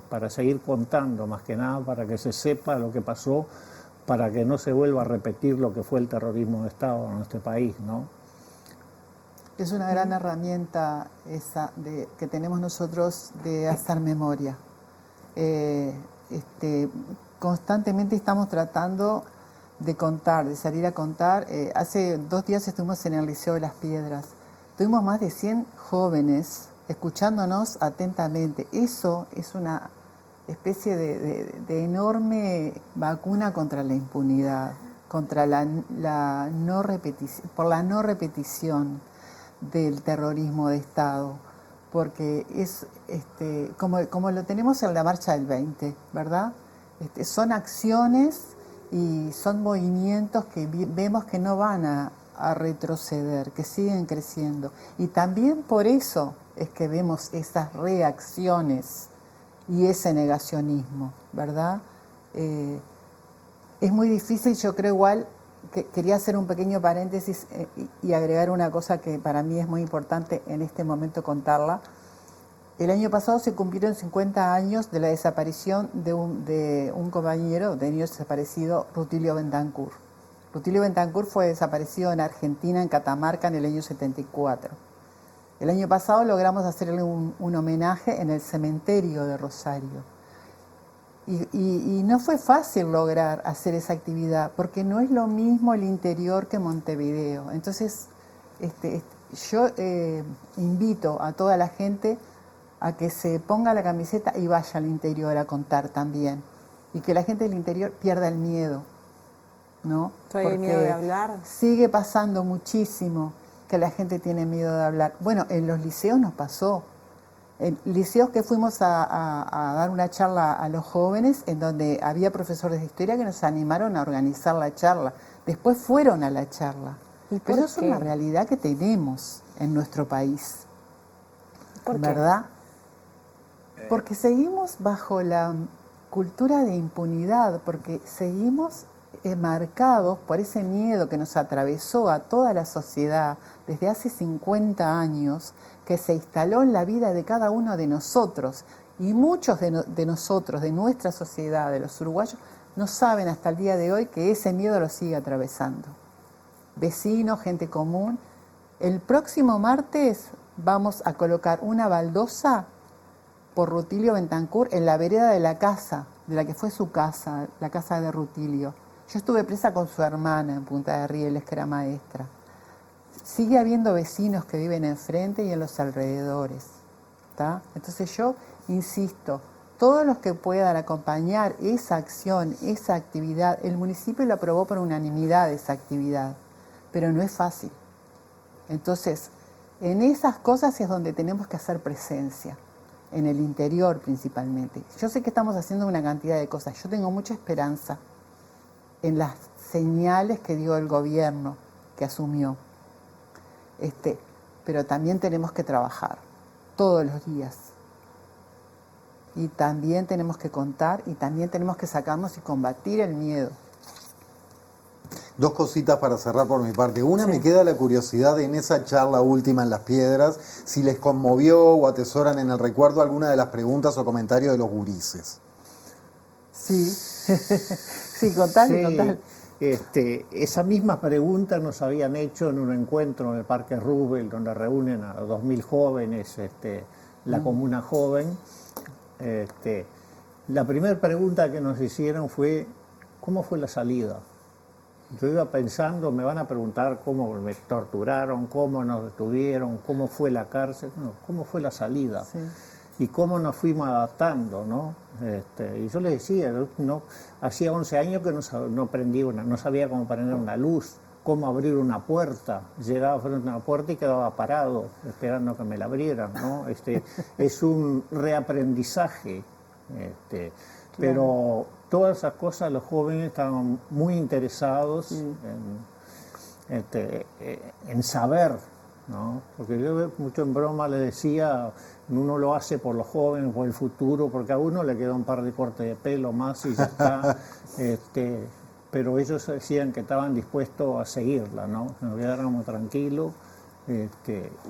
para seguir contando, más que nada para que se sepa lo que pasó, para que no se vuelva a repetir lo que fue el terrorismo de Estado en este país, ¿no? Es una gran herramienta esa que tenemos nosotros de hacer memoria. Constantemente estamos tratando de contar, de salir a contar. Hace 2 días estuvimos en el Liceo de las Piedras. Tuvimos más de 100 jóvenes escuchándonos atentamente. Eso es una especie de enorme vacuna contra la impunidad, contra la no repetición, por la no repetición del terrorismo de Estado, porque es como lo tenemos en la marcha del 20, ¿verdad? Son acciones y son movimientos que vemos que no van a retroceder, que siguen creciendo. Y también por eso es que vemos esas reacciones y ese negacionismo, ¿verdad? Es muy difícil, yo creo igual, que quería hacer un pequeño paréntesis y agregar una cosa que para mí es muy importante en este momento contarla. El año pasado se cumplieron 50 años de la desaparición de un compañero de niños desaparecido, Rutilio Bentancur. Rutilio Bentancur fue desaparecido en Argentina, en Catamarca, en el año 74. El año pasado logramos hacerle un homenaje en el cementerio de Rosario. Y no fue fácil lograr hacer esa actividad, porque no es lo mismo el interior que Montevideo. Entonces, yo invito a toda la gente a que se ponga la camiseta y vaya al interior a contar también. Y que la gente del interior pierda el miedo, ¿no? ¿Hay miedo de hablar? Sigue pasando muchísimo que la gente tiene miedo de hablar. Bueno, en los liceos nos pasó. En liceos que fuimos a dar una charla a los jóvenes, en donde había profesores de historia que nos animaron a organizar la charla. Después fueron a la charla. Pero eso es una realidad que tenemos en nuestro país. ¿Por qué? ¿Verdad? Porque seguimos bajo la cultura de impunidad, porque seguimos marcados por ese miedo que nos atravesó a toda la sociedad desde hace 50 años, que se instaló en la vida de cada uno de nosotros. Y muchos de nosotros, de nuestra sociedad, de los uruguayos, no saben hasta el día de hoy que ese miedo lo sigue atravesando. Vecinos, gente común. El próximo martes vamos a colocar una baldosa por Rutilio Bentancur en la vereda de la casa, de la que fue su casa, la casa de Rutilio. Yo estuve presa con su hermana en Punta de Rieles, que era maestra. Sigue habiendo vecinos que viven enfrente y en los alrededores, ¿tá? Entonces yo insisto, todos los que puedan acompañar esa acción, esa actividad, el municipio lo aprobó por unanimidad esa actividad, pero no es fácil. Entonces, en esas cosas es donde tenemos que hacer presencia, en el interior principalmente. Yo sé que estamos haciendo una cantidad de cosas. Yo tengo mucha esperanza en las señales que dio el gobierno que asumió. Pero también tenemos que trabajar todos los días. Y también tenemos que contar y también tenemos que sacarnos y combatir el miedo. Dos cositas para cerrar por mi parte. Una, me queda la curiosidad en esa charla última en Las Piedras, si les conmovió o atesoran en el recuerdo alguna de las preguntas o comentarios de los gurises. Sí, sí, contale. Esa misma pregunta nos habían hecho en un encuentro en el Parque Roosevelt, donde reúnen a 2.000 jóvenes, la comuna joven. La primera pregunta que nos hicieron fue, ¿cómo fue la salida? Yo iba pensando, me van a preguntar cómo me torturaron, cómo nos detuvieron, cómo fue la cárcel, no, cómo fue la salida. Sí. Y cómo nos fuimos adaptando, ¿no? Y yo les decía, hacía 11 años que no sabía cómo prender una luz, cómo abrir una puerta. Llegaba frente a una puerta y quedaba parado, esperando que me la abrieran, ¿no? Es un reaprendizaje. Pero todas esas cosas los jóvenes estaban muy interesados en saber, ¿no? Porque yo mucho en broma le decía, uno lo hace por los jóvenes, por el futuro, porque a uno le queda un par de cortes de pelo más y ya está. Pero ellos decían que estaban dispuestos a seguirla, ¿no? Que nos quedáramos tranquilos.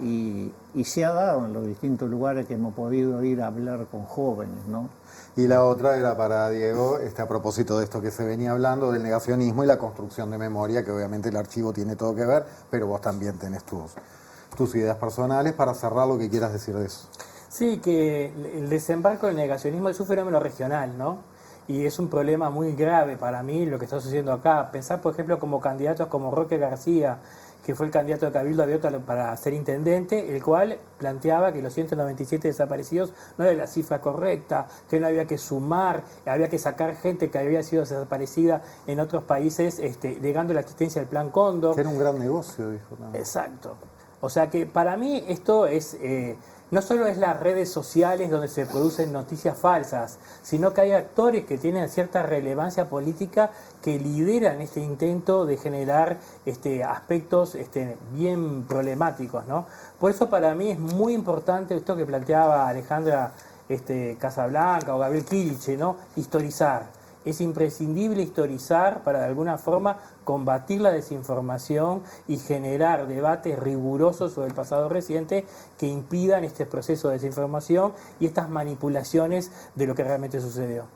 Y se ha dado en los distintos lugares que hemos podido ir a hablar con jóvenes, ¿no? Y la otra era para Diego, a propósito de esto que se venía hablando, del negacionismo y la construcción de memoria, que obviamente el archivo tiene todo que ver, pero vos también tenés tus ideas personales. Para cerrar, lo que quieras decir de eso. Sí, que el desembarco del negacionismo es un fenómeno regional, ¿no? Y es un problema muy grave para mí lo que está sucediendo acá. Pensar, por ejemplo, como candidatos como Roque García, que fue el candidato de Cabildo Abierto para ser intendente, el cual planteaba que los 197 desaparecidos no era la cifra correcta, que no había que sumar, había que sacar gente que había sido desaparecida en otros países, negando la existencia del Plan Cóndor. Que era un gran negocio, dijo también. Exacto. O sea que para mí esto es... no solo es las redes sociales donde se producen noticias falsas, sino que hay actores que tienen cierta relevancia política que lideran este intento de generar aspectos bien problemáticos, ¿no? Por eso para mí es muy importante esto que planteaba Alejandra Casablanca o Gabriel Kilich, ¿no? Historizar. Es imprescindible historizar para de alguna forma combatir la desinformación y generar debates rigurosos sobre el pasado reciente que impidan este proceso de desinformación y estas manipulaciones de lo que realmente sucedió.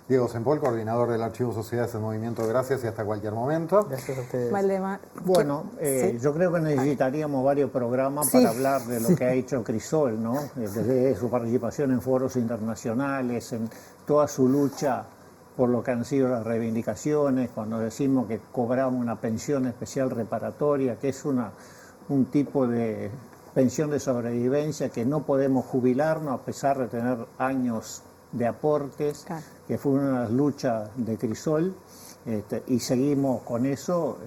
Diego Sempol, coordinador del Archivo Sociedades del Movimiento, gracias y hasta cualquier momento. Gracias a ustedes. Valdemar. Bueno, ¿Sí? Yo creo que necesitaríamos varios programas para hablar de lo que ha hecho Crisol, ¿no? Desde su participación en foros internacionales, en toda su lucha por lo que han sido las reivindicaciones, cuando decimos que cobramos una pensión especial reparatoria, que es un tipo de pensión de sobrevivencia que no podemos jubilarnos a pesar de tener años de aportes, claro, que fue una de las luchas de Crisol, y seguimos con eso.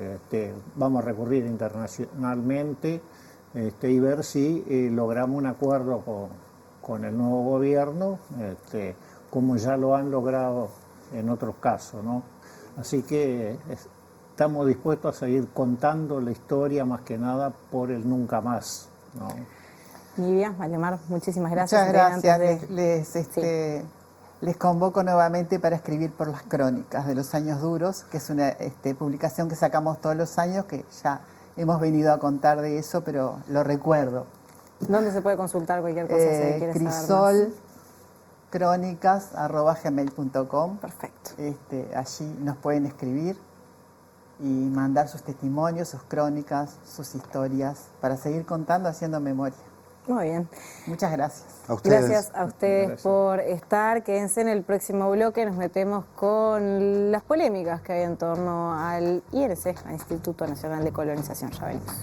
Vamos a recurrir internacionalmente y ver si logramos un acuerdo con el nuevo gobierno, como ya lo han logrado en otros casos, ¿no? Así que estamos dispuestos a seguir contando la historia, más que nada por el nunca más, ¿no? Livia, Valdemar, muchísimas gracias. Muchas gracias. Les convoco nuevamente para escribir por las crónicas de los años duros, que es una publicación que sacamos todos los años, que ya hemos venido a contar de eso, pero lo recuerdo. ¿Dónde se puede consultar cualquier cosa si quieres Crisol, saber más? crónicas@gmail.com. Perfecto. Allí nos pueden escribir y mandar sus testimonios, sus crónicas, sus historias, para seguir contando, haciendo memoria. Muy bien. Muchas gracias. A ustedes. Gracias a ustedes por estar. Quédense en el próximo bloque. Nos metemos con las polémicas que hay en torno al INC, al Instituto Nacional de Colonización. Ya venimos.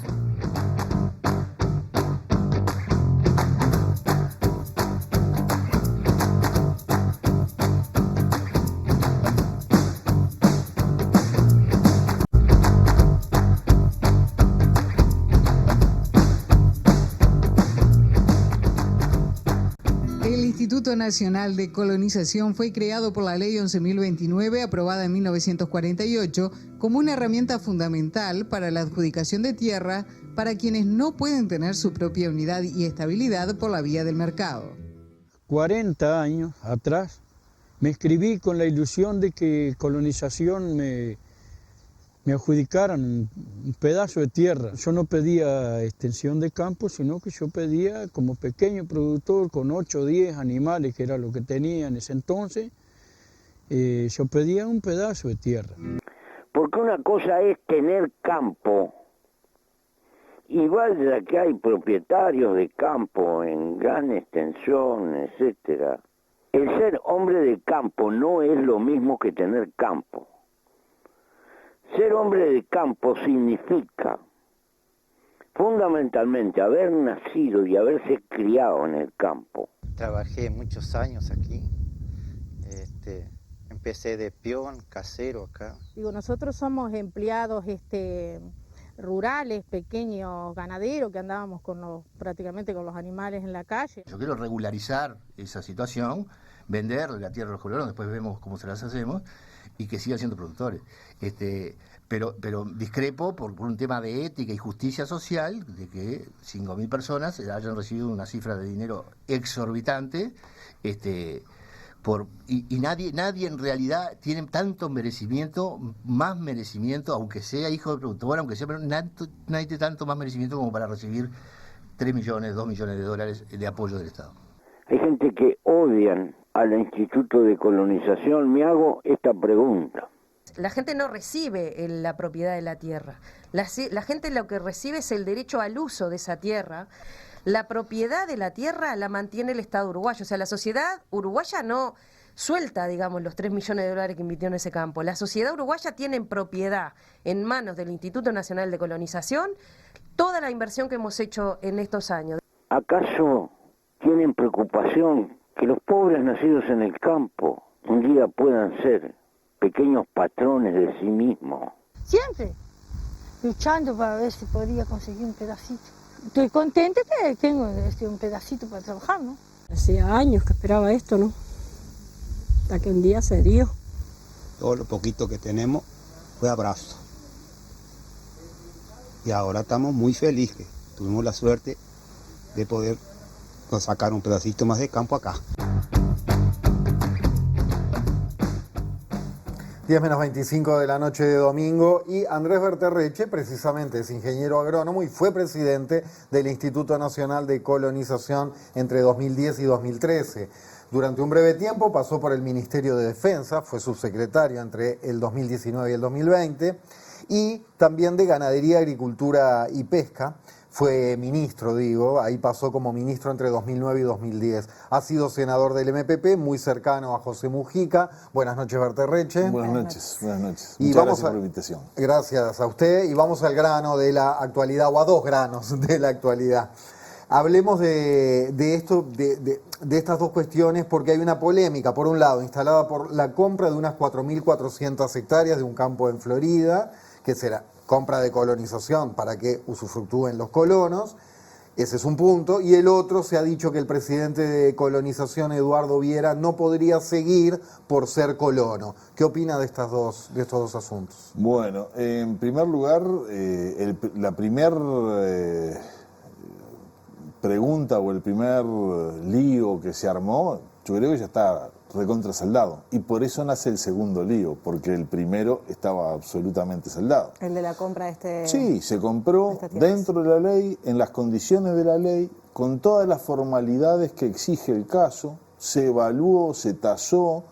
Instituto Nacional de Colonización fue creado por la Ley 11.029, aprobada en 1948, como una herramienta fundamental para la adjudicación de tierra para quienes no pueden tener su propia unidad y estabilidad por la vía del mercado. 40 años atrás me inscribí con la ilusión de que Colonización me adjudicaran un pedazo de tierra. Yo no pedía extensión de campo, sino que yo pedía, como pequeño productor, con 8 o 10 animales, que era lo que tenía en ese entonces, yo pedía un pedazo de tierra. Porque una cosa es tener campo, y vaya que hay propietarios de campo en gran extensión, etcétera. El ser hombre de campo no es lo mismo que tener campo. Ser hombre de campo significa fundamentalmente haber nacido y haberse criado en el campo. Trabajé muchos años aquí, empecé de peón, casero acá. Digo, nosotros somos empleados rurales, pequeños ganaderos que andábamos prácticamente con los animales en la calle. Yo quiero regularizar esa situación, vender la tierra a los colonos, después vemos cómo se las hacemos, y que sigan siendo productores. Pero discrepo por un tema de ética y justicia social, de que 5.000 personas hayan recibido una cifra de dinero exorbitante, y nadie en realidad tiene tanto merecimiento, más merecimiento, aunque sea hijo del productor, aunque sea, pero nadie tiene tanto más merecimiento como para recibir 3 millones, 2 millones de dólares de apoyo del Estado. Hay gente que odian al Instituto de Colonización. Me hago esta pregunta. La gente no recibe la propiedad de la tierra. La gente lo que recibe es el derecho al uso de esa tierra. La propiedad de la tierra la mantiene el Estado uruguayo. O sea, la sociedad uruguaya no suelta, digamos, los 3 millones de dólares que invirtió en ese campo. La sociedad uruguaya tiene en propiedad, en manos del Instituto Nacional de Colonización, toda la inversión que hemos hecho en estos años. ¿Acaso tienen preocupación que los pobres nacidos en el campo un día puedan ser pequeños patrones de sí mismos? Siempre luchando para ver si podía conseguir un pedacito. Estoy contenta que tengo un pedacito para trabajar, ¿no? Hacía años que esperaba esto, ¿no? Hasta que un día se dio. Todo lo poquito que tenemos fue abrazo. Y ahora estamos muy felices. Tuvimos la suerte de poder sacar un pedacito más de campo acá. 10:25 de la noche de domingo, y Andrés Berterreche precisamente es ingeniero agrónomo y fue presidente del Instituto Nacional de Colonización entre 2010 y 2013. Durante un breve tiempo pasó por el Ministerio de Defensa, fue subsecretario entre el 2019 y el 2020, y también de Ganadería, Agricultura y Pesca. Fue ministro, ahí pasó como ministro entre 2009 y 2010. Ha sido senador del MPP, muy cercano a José Mujica. Buenas noches, Berterreche. Buenas noches. Y muchas gracias por la invitación. Gracias a usted, y vamos al grano de la actualidad, o a dos granos de la actualidad. Hablemos de estas dos cuestiones, porque hay una polémica, por un lado, instalada por la compra de unas 4.400 hectáreas de un campo en Florida, que será compra de colonización para que usufructúen los colonos. Ese es un punto. Y el otro, se ha dicho que el presidente de Colonización, Eduardo Viera, no podría seguir por ser colono. ¿Qué opina de estos dos asuntos? Bueno, en primer lugar, la primera pregunta o el primer lío que se armó, yo creo que ya está recontra saldado. Y por eso nace el segundo lío, porque el primero estaba absolutamente saldado. El de la compra de este... Sí, se compró dentro de la ley, en las condiciones de la ley, con todas las formalidades que exige el caso, se evaluó, se tasó,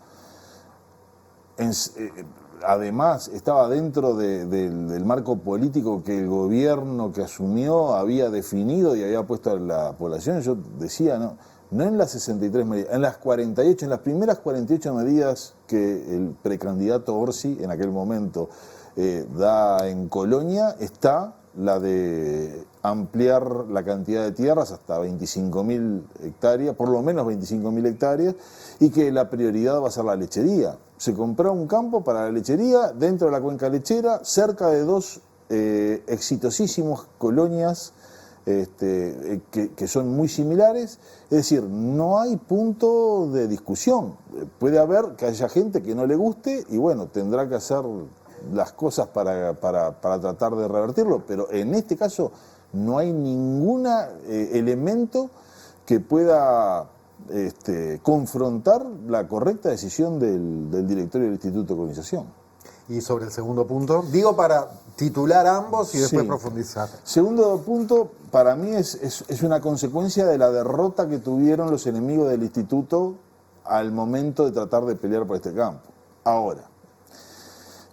además estaba dentro del marco político que el gobierno que asumió había definido y había puesto a la población. Yo decía, no en las 63 medidas, en las 48, en las primeras 48 medidas que el precandidato Orsi en aquel momento da en Colonia, está la de ampliar la cantidad de tierras hasta 25.000 hectáreas, por lo menos 25.000 hectáreas, y que la prioridad va a ser la lechería. Se compró un campo para la lechería dentro de la cuenca lechera, cerca de dos exitosísimas colonias que son muy similares. Es decir, no hay punto de discusión. Puede haber que haya gente que no le guste y bueno, tendrá que hacer las cosas para tratar de revertirlo, pero en este caso no hay ningún elemento que pueda confrontar la correcta decisión del directorio del Instituto de Colonización. Y sobre el segundo punto, digo para titular ambos y después profundizar. Segundo punto, para mí es una consecuencia de la derrota que tuvieron los enemigos del Instituto al momento de tratar de pelear por este campo. Ahora,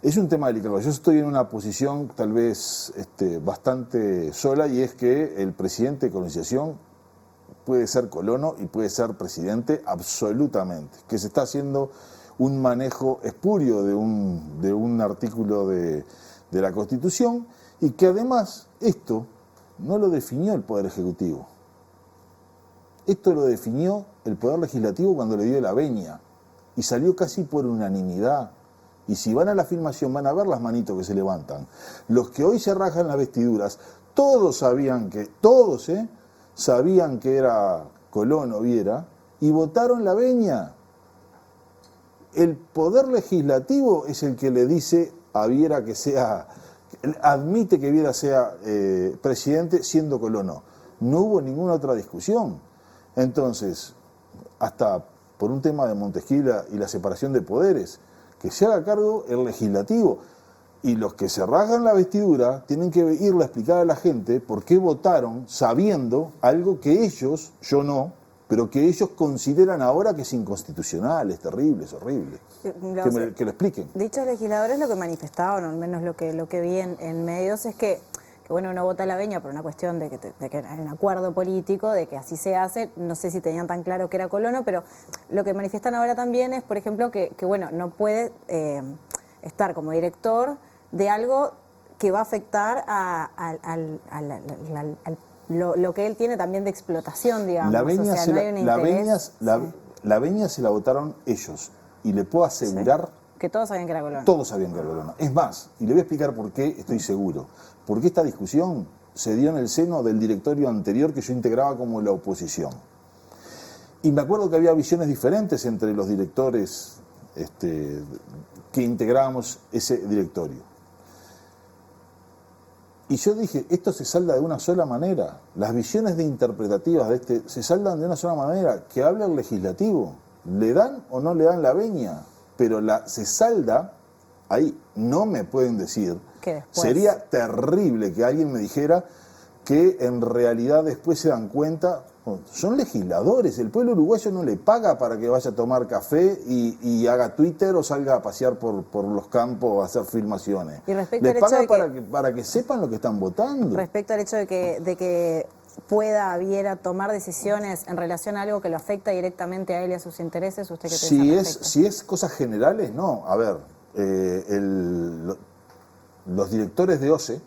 es un tema delicado. Yo estoy en una posición tal vez bastante sola, y es que el presidente de Colonización puede ser colono y puede ser presidente absolutamente. Que se está haciendo un manejo espurio de un artículo de la Constitución, y que además esto no lo definió el Poder Ejecutivo. Esto lo definió el Poder Legislativo cuando le dio la venia, y salió casi por unanimidad. Y si van a la filmación van a ver las manitos que se levantan. Los que hoy se rajan las vestiduras, todos sabían que era Colón o Viera, y votaron la venia. El Poder Legislativo es el que le dice a Viera que sea, admite que Viera sea presidente siendo colono. No hubo ninguna otra discusión. Entonces, hasta por un tema de Montesquieu y la separación de poderes, que se haga cargo el legislativo. Y los que se rasgan la vestidura tienen que irle a explicar a la gente por qué votaron sabiendo algo que ellos, yo no, pero que ellos consideran ahora que es inconstitucional, es terrible, es horrible. Que lo expliquen. Dichos legisladores lo que manifestaban, o al menos lo que vi en medios, es que bueno, uno vota la venia por una cuestión de que hay un acuerdo político, de que así se hace. No sé si tenían tan claro que era colono, pero lo que manifiestan ahora también es, por ejemplo, que bueno, no puede estar como director de algo que va a afectar lo que él tiene también de explotación, digamos. La venia, la venia se la votaron ellos, y le puedo asegurar que todos sabían que era colono. Todos sabían que era colono. Es más, y le voy a explicar por qué estoy seguro. Porque esta discusión se dio en el seno del directorio anterior que yo integraba como la oposición. Y me acuerdo que había visiones diferentes entre los directores que integrábamos ese directorio. Y yo dije, esto se salda de una sola manera. Las visiones interpretativas de se saldan de una sola manera. Que hable el legislativo. ¿Le dan o no le dan la venia? Pero se salda ahí. No me pueden decir. Sería terrible que alguien me dijera que en realidad después se dan cuenta. Son legisladores, el pueblo uruguayo no le paga para que vaya a tomar café y haga Twitter o salga a pasear por los campos a hacer filmaciones. Y respecto les al paga hecho para que sepan lo que están votando. Respecto al hecho de que pueda Viera tomar decisiones en relación a algo que lo afecta directamente a él y a sus intereses, ¿usted qué piensa? Si es cosas generales, no. A ver, los directores de OCE,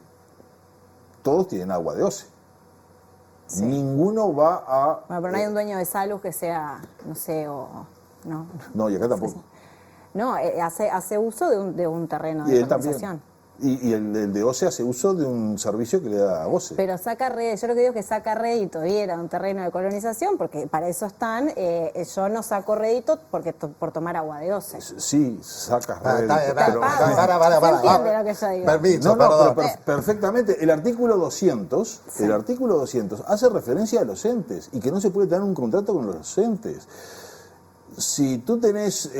todos tienen agua de OCE. Sí. Ninguno va a... Bueno, pero no hay un dueño de Salus que sea, no sé, o... No, no, y acá tampoco. No, hace uso de un terreno de colonización. Y el de OCE hace uso de un servicio que le da a OCE. Pero saca rédito, yo lo que digo es que saca rédito Viera un terreno de colonización, porque para eso están. Yo no saco rédito por tomar agua de OCE. Sí, sacas rédito. ¿Se entiende lo que yo digo? Permiso, no, pero perfectamente. El artículo 200, sí. El artículo 200 hace referencia a los entes y que no se puede tener un contrato con los entes. Si tú tenés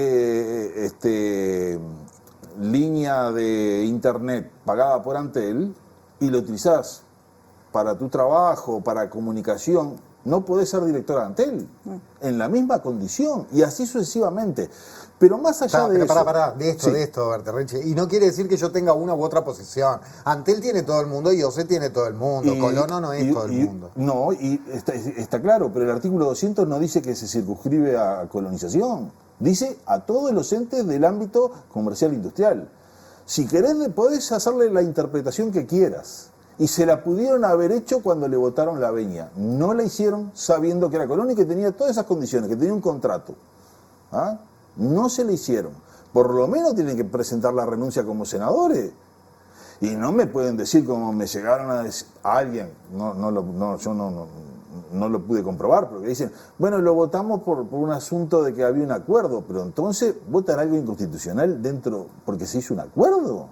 línea de internet pagada por Antel y lo utilizás para tu trabajo, para comunicación, no podés ser director de Antel en la misma condición y así sucesivamente. Pero más allá de eso... De esto, Berterreche. Y no quiere decir que yo tenga una u otra posición. Antel tiene todo el mundo y OCE tiene todo el mundo. Colono no es todo el mundo. No, y está claro, pero el artículo 200 no dice que se circunscribe a colonización. Dice a todos los entes del ámbito comercial e industrial. Si querés, podés hacerle la interpretación que quieras. Y se la pudieron haber hecho cuando le votaron la venia. No la hicieron sabiendo que era colono y que tenía todas esas condiciones, que tenía un contrato. ¿Ah? No se le hicieron. Por lo menos tienen que presentar la renuncia como senadores. Y no me pueden decir como me llegaron a decir a alguien, yo no lo pude comprobar, porque dicen, bueno, lo votamos por un asunto de que había un acuerdo, pero entonces votan algo inconstitucional dentro, porque se hizo un acuerdo.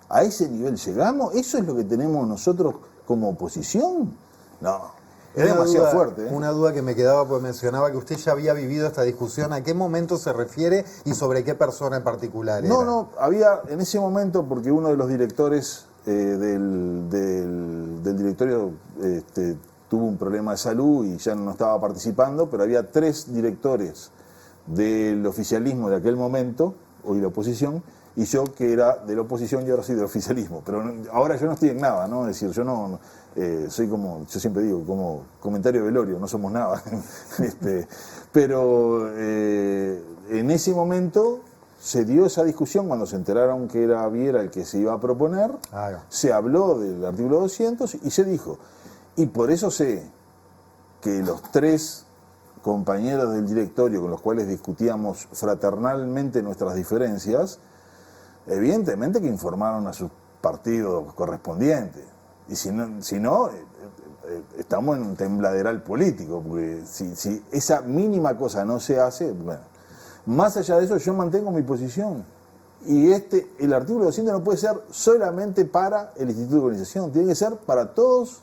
¿A ese nivel llegamos? ¿Eso es lo que tenemos nosotros como oposición? No, es demasiado fuerte. Una duda que me quedaba, pues mencionaba que usted ya había vivido esta discusión. ¿A qué momento se refiere y sobre qué persona en particular era? No, había en ese momento, porque uno de los directores del directorio tuvo un problema de salud y ya no estaba participando, pero había 3 directores del oficialismo de aquel momento, hoy la oposición, y yo que era de la oposición y ahora soy del oficialismo. Pero ahora yo no estoy en nada, ¿no? Es decir, yo no soy como, yo siempre digo, como comentario de velorio, no somos nada. Pero en ese momento se dio esa discusión cuando se enteraron que era Viera el que se iba a proponer, se habló del artículo 200 y se dijo. Y por eso sé que los 3 compañeros del directorio con los cuales discutíamos fraternalmente nuestras diferencias, evidentemente que informaron a sus partidos correspondientes. Y si no estamos en un tembladeral político, porque si esa mínima cosa no se hace, bueno, más allá de eso yo mantengo mi posición. Y el artículo 200 no puede ser solamente para el Instituto de Organización, tiene que ser para todos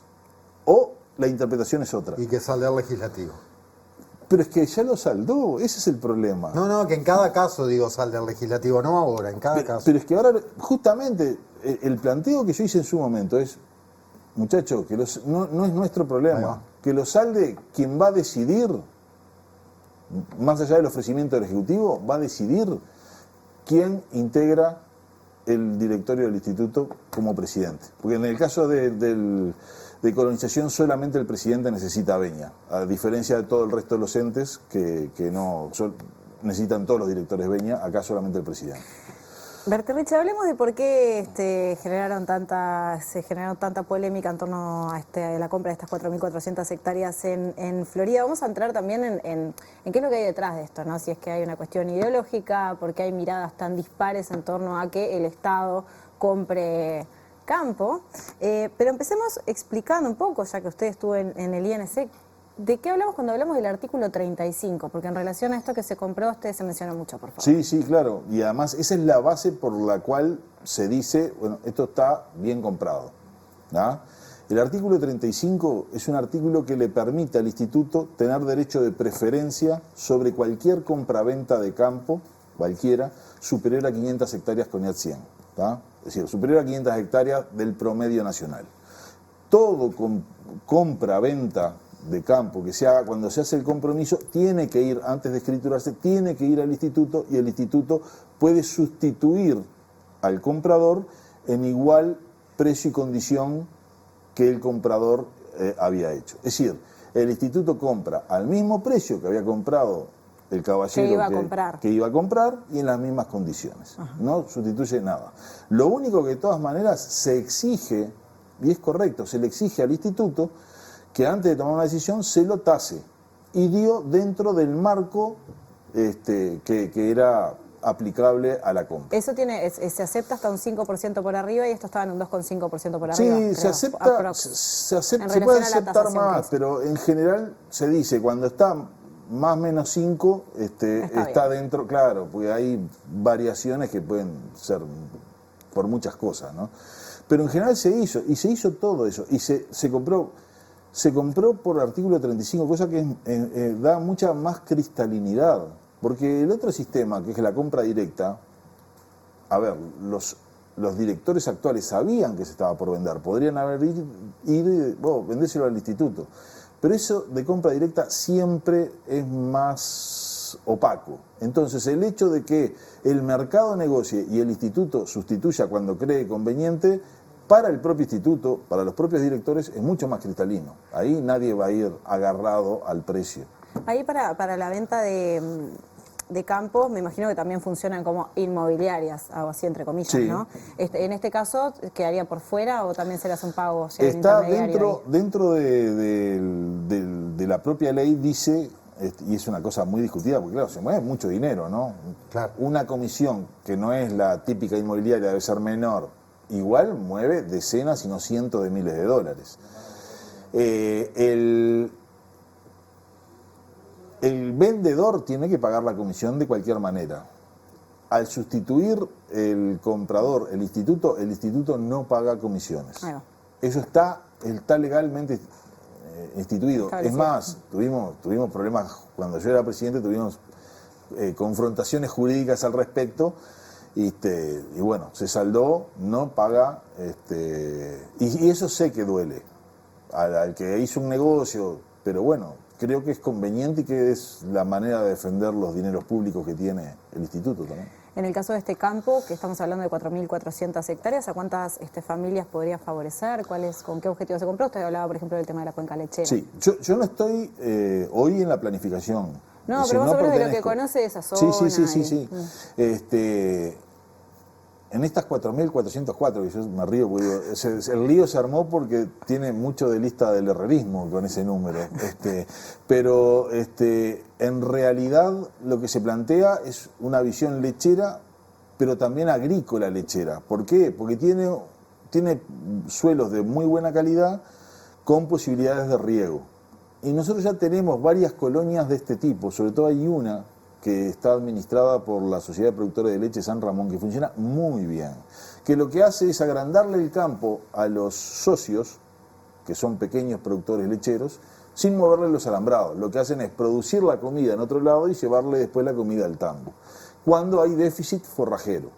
o la interpretación es otra. Y que salga el legislativo. Pero es que ya lo saldó, ese es el problema. No, que en cada caso, digo, salga el legislativo, no ahora, en cada caso. Pero es que ahora, justamente, el planteo que yo hice en su momento es, muchachos, que no es nuestro problema, que lo salde quien va a decidir, más allá del ofrecimiento del Ejecutivo, va a decidir quién integra el directorio del Instituto como presidente. Porque en el caso de colonización solamente el presidente necesita venia, a diferencia de todo el resto de los entes que no necesitan todos los directores venia, acá solamente el presidente. Berterrich, hablemos de por qué se generó tanta polémica en torno a la compra de estas 4.400 hectáreas en Florida. Vamos a entrar también en qué es lo que hay detrás de esto, ¿no? Si es que hay una cuestión ideológica, por qué hay miradas tan dispares en torno a que el Estado compre campo. Pero empecemos explicando un poco, ya que usted estuvo en el INC, ¿de qué hablamos cuando hablamos del artículo 35? Porque en relación a esto que se compró, usted se menciona mucho, por favor. Sí, claro. Y además esa es la base por la cual se dice, bueno, esto está bien comprado, ¿no? El artículo 35 es un artículo que le permite al Instituto tener derecho de preferencia sobre cualquier compraventa de campo, cualquiera, superior a 500 hectáreas con IAT 100, ¿tá? Es decir, superior a 500 hectáreas del promedio nacional. Todo compra-venta de campo que se haga, cuando se hace el compromiso, tiene que ir, antes de escriturarse, tiene que ir al instituto y el instituto puede sustituir al comprador en igual precio y condición que el comprador había hecho. Es decir, el instituto compra al mismo precio que había comprado el caballero que iba a comprar y en las mismas condiciones. Ajá. No sustituye nada. Lo único que de todas maneras se exige, y es correcto, se le exige al instituto que antes de tomar una decisión se lo tase y dio dentro del marco que era aplicable a la compra. Eso se acepta hasta un 5% por arriba y esto estaba en un 2,5% por arriba. Sí, creo, se puede aceptar más, pero en general se dice cuando está más o menos 5, está dentro, claro, porque hay variaciones que pueden ser por muchas cosas, ¿no? Pero en general se hizo todo eso, y se compró por artículo 35, cosa que da mucha más cristalinidad, porque el otro sistema, que es la compra directa, a ver, los directores actuales sabían que se estaba por vender, podrían haber ido y vendérselo al instituto, pero eso de compra directa siempre es más opaco. Entonces el hecho de que el mercado negocie y el instituto sustituya cuando cree conveniente, para el propio instituto, para los propios directores, es mucho más cristalino. Ahí nadie va a ir agarrado al precio. Ahí para la venta de campos, me imagino que también funcionan como inmobiliarias, algo así entre comillas, sí, ¿no? En este caso, ¿quedaría por fuera o también se le hace un pago? Si está dentro de la propia ley, dice, y es una cosa muy discutida, porque claro, se mueve mucho dinero, ¿no? Claro. Una comisión que no es la típica inmobiliaria, debe ser menor, igual mueve decenas, si no cientos de miles de dólares. El vendedor tiene que pagar la comisión de cualquier manera. Al sustituir el comprador, el instituto no paga comisiones. Eso está legalmente instituido. Es más, tuvimos problemas, cuando yo era presidente tuvimos confrontaciones jurídicas al respecto, y bueno, se saldó, no paga, y eso sé que duele al que hizo un negocio, pero bueno, creo que es conveniente y que es la manera de defender los dineros públicos que tiene el instituto también. En el caso de este campo, que estamos hablando de 4.400 hectáreas, ¿a cuántas familias podría favorecer? ¿Con qué objetivo se compró? Usted hablaba, por ejemplo, del tema de la cuenca lechera. Sí, yo no estoy hoy en la planificación. No, pero más o menos de lo que conoce de esa zona. Sí. En estas 4.404, que yo me río, porque el lío se armó porque tiene mucho de lista del herrerismo con ese número. Pero en realidad lo que se plantea es una visión lechera, pero también agrícola lechera. ¿Por qué? Porque tiene suelos de muy buena calidad con posibilidades de riego. Y nosotros ya tenemos varias colonias de este tipo, sobre todo hay una que está administrada por la Sociedad de Productores de Leche San Ramón, que funciona muy bien, que lo que hace es agrandarle el campo a los socios, que son pequeños productores lecheros, sin moverle los alambrados. Lo que hacen es producir la comida en otro lado y llevarle después la comida al tambo. Cuando hay déficit forrajero,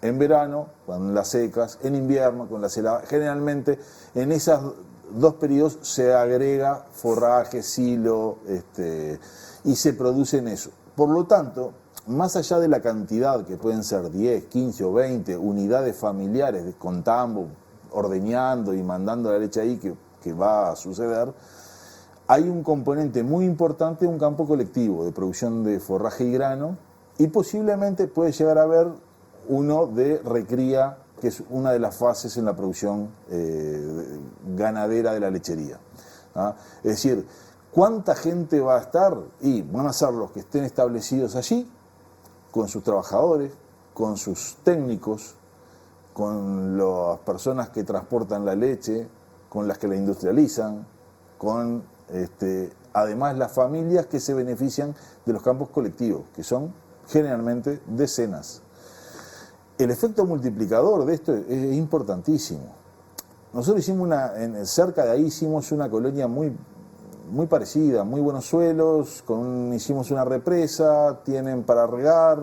en verano, cuando en las secas, en invierno, con las heladas, generalmente en esos dos periodos se agrega forraje, silo, y se produce en eso. Por lo tanto, más allá de la cantidad, que pueden ser 10, 15 o 20 unidades familiares con tambo, ordeñando y mandando la leche ahí, que va a suceder, hay un componente muy importante, un campo colectivo de producción de forraje y grano, y posiblemente puede llegar a haber uno de recría, que es una de las fases en la producción ganadera de la lechería. Es decir, ¿cuánta gente va a estar? Y van a ser los que estén establecidos allí, con sus trabajadores, con sus técnicos, con las personas que transportan la leche, con las que la industrializan, con además las familias que se benefician de los campos colectivos, que son generalmente decenas. El efecto multiplicador de esto es importantísimo. Nosotros hicimos cerca de ahí hicimos una colonia muy parecida, muy buenos suelos, hicimos una represa, tienen para regar,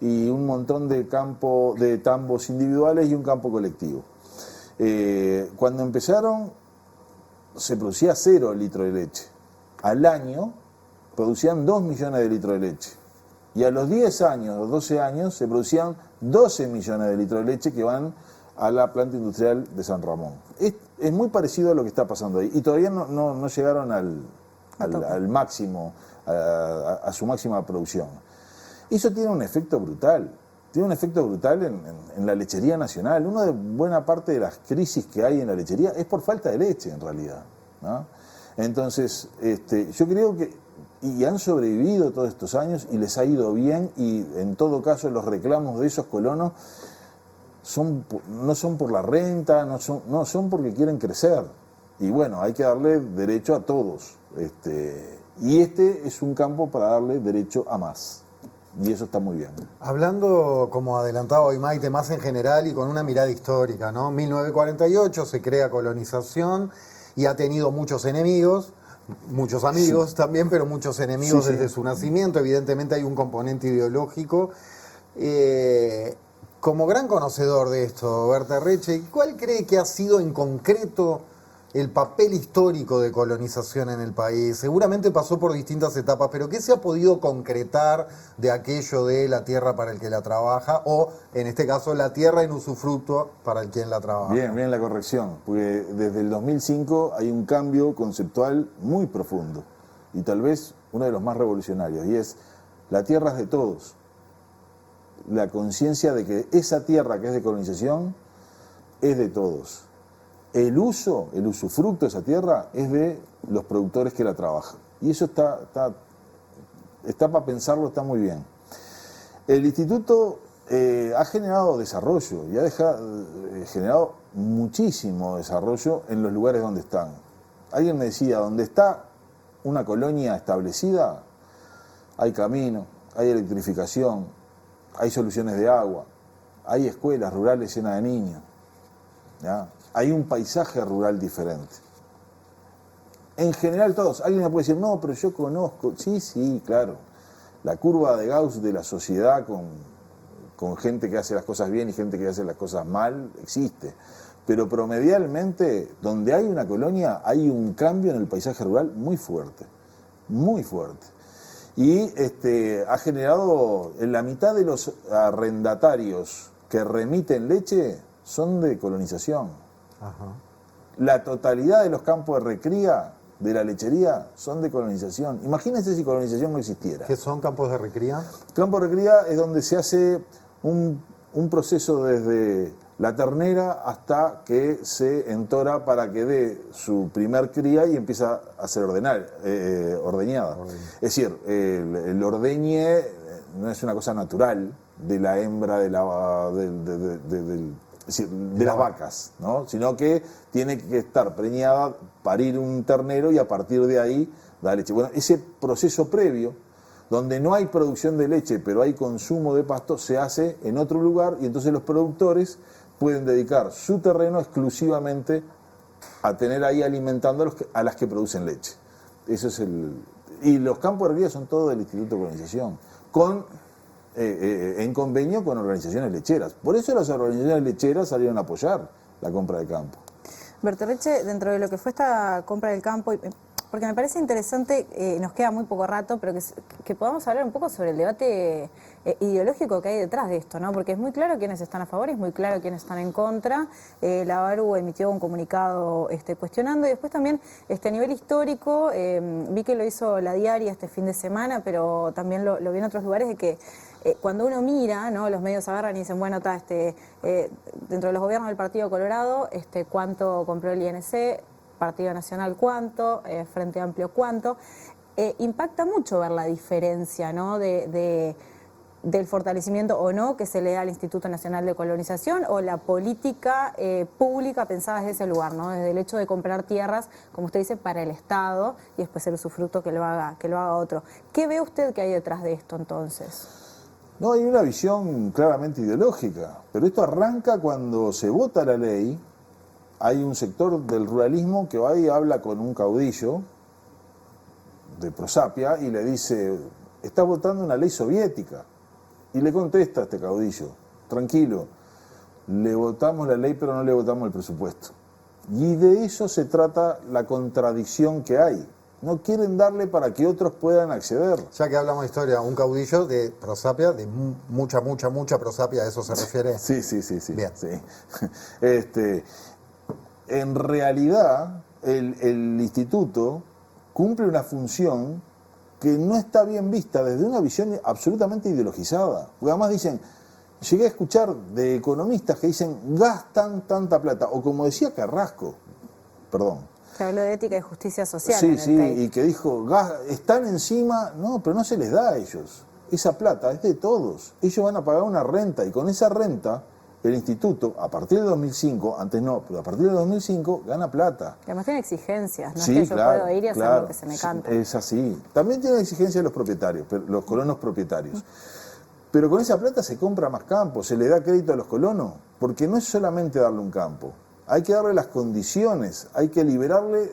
y un montón de tambos individuales y un campo colectivo. Cuando empezaron se producía 0 litros de leche. Al año producían 2 millones de litros de leche. Y a los 10 años o 12 años se producían 12 millones de litros de leche que van a la planta industrial de San Ramón. Es muy parecido a lo que está pasando ahí. Y todavía no llegaron al máximo, a su máxima producción. Eso tiene un efecto brutal. Tiene un efecto brutal en la lechería nacional. Una de buena parte de las crisis que hay en la lechería es por falta de leche, en realidad, ¿no? Entonces, yo creo que y han sobrevivido todos estos años y les ha ido bien, y en todo caso los reclamos de esos colonos no son por la renta, no son porque quieren crecer. Y bueno, hay que darle derecho a todos. Y es un campo para darle derecho a más. Y eso está muy bien. Hablando, como adelantaba hoy Maite, más en general y con una mirada histórica, ¿no? 1948 se crea colonización y ha tenido muchos enemigos, muchos amigos también, pero muchos enemigos desde su nacimiento. Evidentemente hay un componente ideológico. Como gran conocedor de esto, Berta Reche, ¿cuál cree que ha sido en concreto el papel histórico de colonización en el país? Seguramente pasó por distintas etapas, pero ¿qué se ha podido concretar de aquello de la tierra para el que la trabaja, o en este caso la tierra en usufructo para el quien la trabaja? Bien la corrección, porque desde el 2005 hay un cambio conceptual muy profundo y tal vez uno de los más revolucionarios, y es la tierra es de todos. La conciencia de que esa tierra que es de colonización es de todos. El usufructo de esa tierra es de los productores que la trabajan. Y eso está para pensarlo, está muy bien. El instituto ha generado desarrollo y ha generado muchísimo desarrollo en los lugares donde están. Alguien me decía, donde está una colonia establecida, hay camino, hay electrificación, hay soluciones de agua, hay escuelas rurales llenas de niños, ¿ya? Hay un paisaje rural diferente. En general todos, alguien me puede decir, no, pero yo conozco, sí, claro, la curva de Gauss de la sociedad con gente que hace las cosas bien y gente que hace las cosas mal, existe. Pero promedialmente, donde hay una colonia, hay un cambio en el paisaje rural muy fuerte, muy fuerte. Y ha generado, en la mitad de los arrendatarios que remiten leche son de colonización. Ajá. La totalidad de los campos de recría de la lechería son de colonización. Imagínense si colonización no existiera. ¿Qué son campos de recría? Campo de recría es donde se hace un proceso desde la ternera hasta que se entora para que dé su primer cría y empieza a ser ordeñada. Es decir, el ordeñe no es una cosa natural de la hembra de las vacas, ¿no? Sino que tiene que estar preñada, parir un ternero y a partir de ahí da leche. Bueno, ese proceso previo, donde no hay producción de leche, pero hay consumo de pasto, se hace en otro lugar y entonces los productores pueden dedicar su terreno exclusivamente a tener ahí alimentando a las que producen leche. Eso es y los campos de recría son todos del Instituto de Colonización, en convenio con organizaciones lecheras. Por eso las organizaciones lecheras salieron a apoyar la compra de campo. Bertorreche, dentro de lo que fue esta compra del campo, porque me parece interesante, nos queda muy poco rato, pero que podamos hablar un poco sobre el debate ideológico que hay detrás de esto, ¿no? Porque es muy claro quiénes están a favor y es muy claro quiénes están en contra. La ABARU emitió un comunicado cuestionando y después también a nivel histórico, vi que lo hizo La Diaria este fin de semana, pero también lo vi en otros lugares, de que cuando uno mira, ¿no? Los medios agarran y dicen, bueno, dentro de los gobiernos del Partido Colorado, ¿cuánto compró el INC? Partido Nacional cuánto, Frente Amplio cuánto. Impacta mucho ver la diferencia, ¿no? del fortalecimiento o no que se le da al Instituto Nacional de Colonización o la política pública pensada desde ese lugar, ¿no? Desde el hecho de comprar tierras, como usted dice, para el Estado y después el usufructo que lo haga otro. ¿Qué ve usted que hay detrás de esto entonces? No, hay una visión claramente ideológica, pero esto arranca cuando se vota la ley. Hay un sector del ruralismo que va y habla con un caudillo de Prosapia y le dice, estás votando una ley soviética. Y le contesta a este caudillo, tranquilo, le votamos la ley pero no le votamos el presupuesto. Y de eso se trata la contradicción que hay. No quieren darle para que otros puedan acceder. Ya que hablamos de historia, un caudillo de Prosapia, de mucha Prosapia, ¿a eso se refiere? Sí. Bien. Sí. En realidad, el instituto cumple una función que no está bien vista desde una visión absolutamente ideologizada. Porque además dicen, llegué a escuchar de economistas que dicen, gastan tanta plata, o como decía Carrasco, perdón. Se habló de ética y justicia social. Sí, y que dijo, están encima, no, pero no se les da a ellos. Esa plata es de todos. Ellos van a pagar una renta y con esa renta el instituto, a partir de 2005, antes no, pero a partir de 2005 gana plata. Y además tiene exigencias, no sí, es que yo puedo ir y hacer lo que se me canta. Es así. También tiene exigencias los propietarios, los colonos propietarios. Pero con esa plata se compra más campo, se le da crédito a los colonos, porque no es solamente darle un campo. Hay que darle las condiciones, hay que liberarle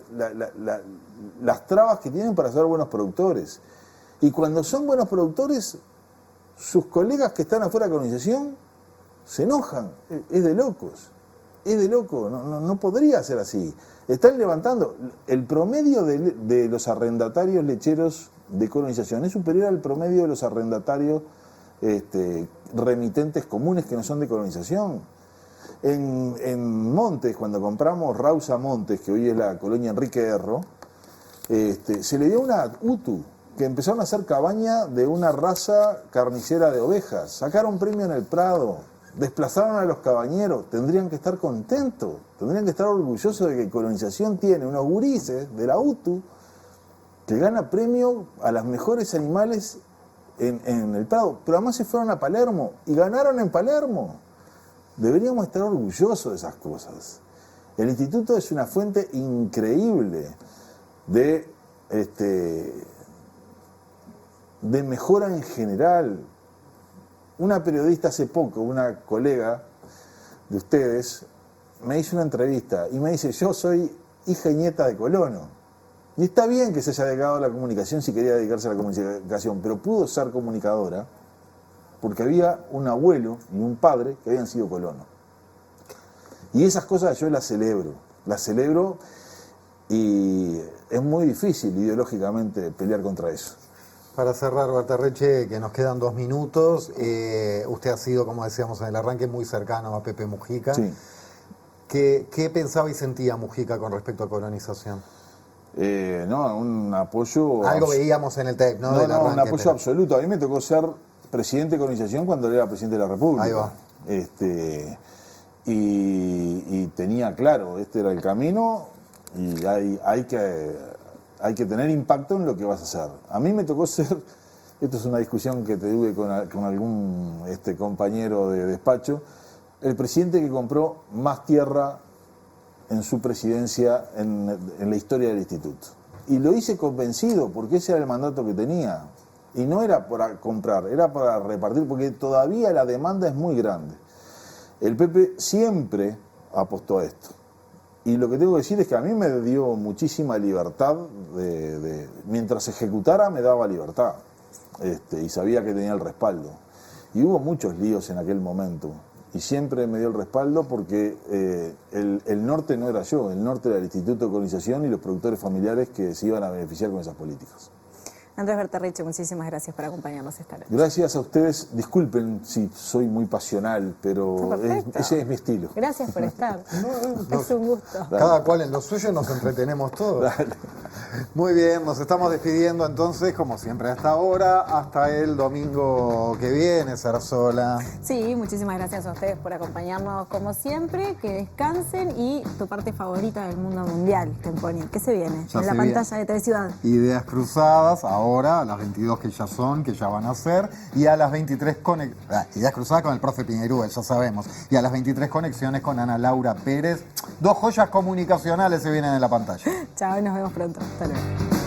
las trabas que tienen para ser buenos productores. Y cuando son buenos productores, sus colegas que están afuera de la colonización se enojan. Es de locos, no podría ser así. Están levantando, el promedio de los arrendatarios lecheros de colonización es superior al promedio de los arrendatarios remitentes comunes que no son de colonización. En Montes, cuando compramos Rausa Montes, que hoy es la colonia Enrique Erro, se le dio una UTU, que empezaron a hacer cabaña de una raza carnicera de ovejas, sacaron premio en el Prado, desplazaron a los cabañeros, tendrían que estar contentos, tendrían que estar orgullosos de que colonización tiene unos gurises de la UTU que gana premio a los mejores animales en el Prado, pero además se fueron a Palermo y ganaron en Palermo. Deberíamos estar orgullosos de esas cosas. El instituto es una fuente increíble de mejora en general. Una periodista hace poco, una colega de ustedes, me hizo una entrevista y me dice, yo soy hija y nieta de colono. Y está bien que se haya dedicado a la comunicación si quería dedicarse a la comunicación, pero pudo ser comunicadora porque había un abuelo y un padre que habían sido colonos. Y esas cosas yo las celebro y es muy difícil ideológicamente pelear contra eso. Para cerrar, Berterreche, que nos quedan 2 minutos, usted ha sido, como decíamos en el arranque, muy cercano a Pepe Mujica. Sí. ¿Qué pensaba y sentía Mujica con respecto a colonización? No, un apoyo... Algo veíamos en el TEC, ¿no? No, un apoyo absoluto. A mí me tocó ser presidente de colonización cuando él era presidente de la República. Ahí va. Y tenía claro, este era el camino y hay que tener impacto en lo que vas a hacer. A mí me tocó ser, esto es una discusión que tuve con algún compañero de despacho, el presidente que compró más tierra en su presidencia en la historia del instituto. Y lo hice convencido porque ese era el mandato que tenía. Y no era para comprar, era para repartir, porque todavía la demanda es muy grande. El Pepe siempre apostó a esto. Y lo que tengo que decir es que a mí me dio muchísima libertad, mientras ejecutara me daba libertad, y sabía que tenía el respaldo. Y hubo muchos líos en aquel momento, y siempre me dio el respaldo porque el norte no era yo, el norte era el Instituto de Colonización y los productores familiares que se iban a beneficiar con esas políticas. Andrés Berterreche, muchísimas gracias por acompañarnos esta noche. Gracias a ustedes. Disculpen si soy muy pasional, pero ese es mi estilo. Gracias por estar. Es un gusto. Cada cual en lo suyo y nos entretenemos todos. Dale. Muy bien, nos estamos despidiendo entonces, como siempre, hasta ahora, hasta el domingo que viene, Sarasola. Sí, muchísimas gracias a ustedes por acompañarnos como siempre. Que descansen y tu parte favorita del mundo mundial, Temponi. ¿Qué se viene Ya en la pantalla de TV Ciudad? Ideas cruzadas, ahora a las 22 que ya son, que ya van a ser, y a las 23 Ideas cruzadas con el profe Piñerúa, ya sabemos, y a las 23 conexiones con Ana Laura Pérez. 2 joyas comunicacionales se vienen en la pantalla. Chao, nos vemos pronto. Hasta luego.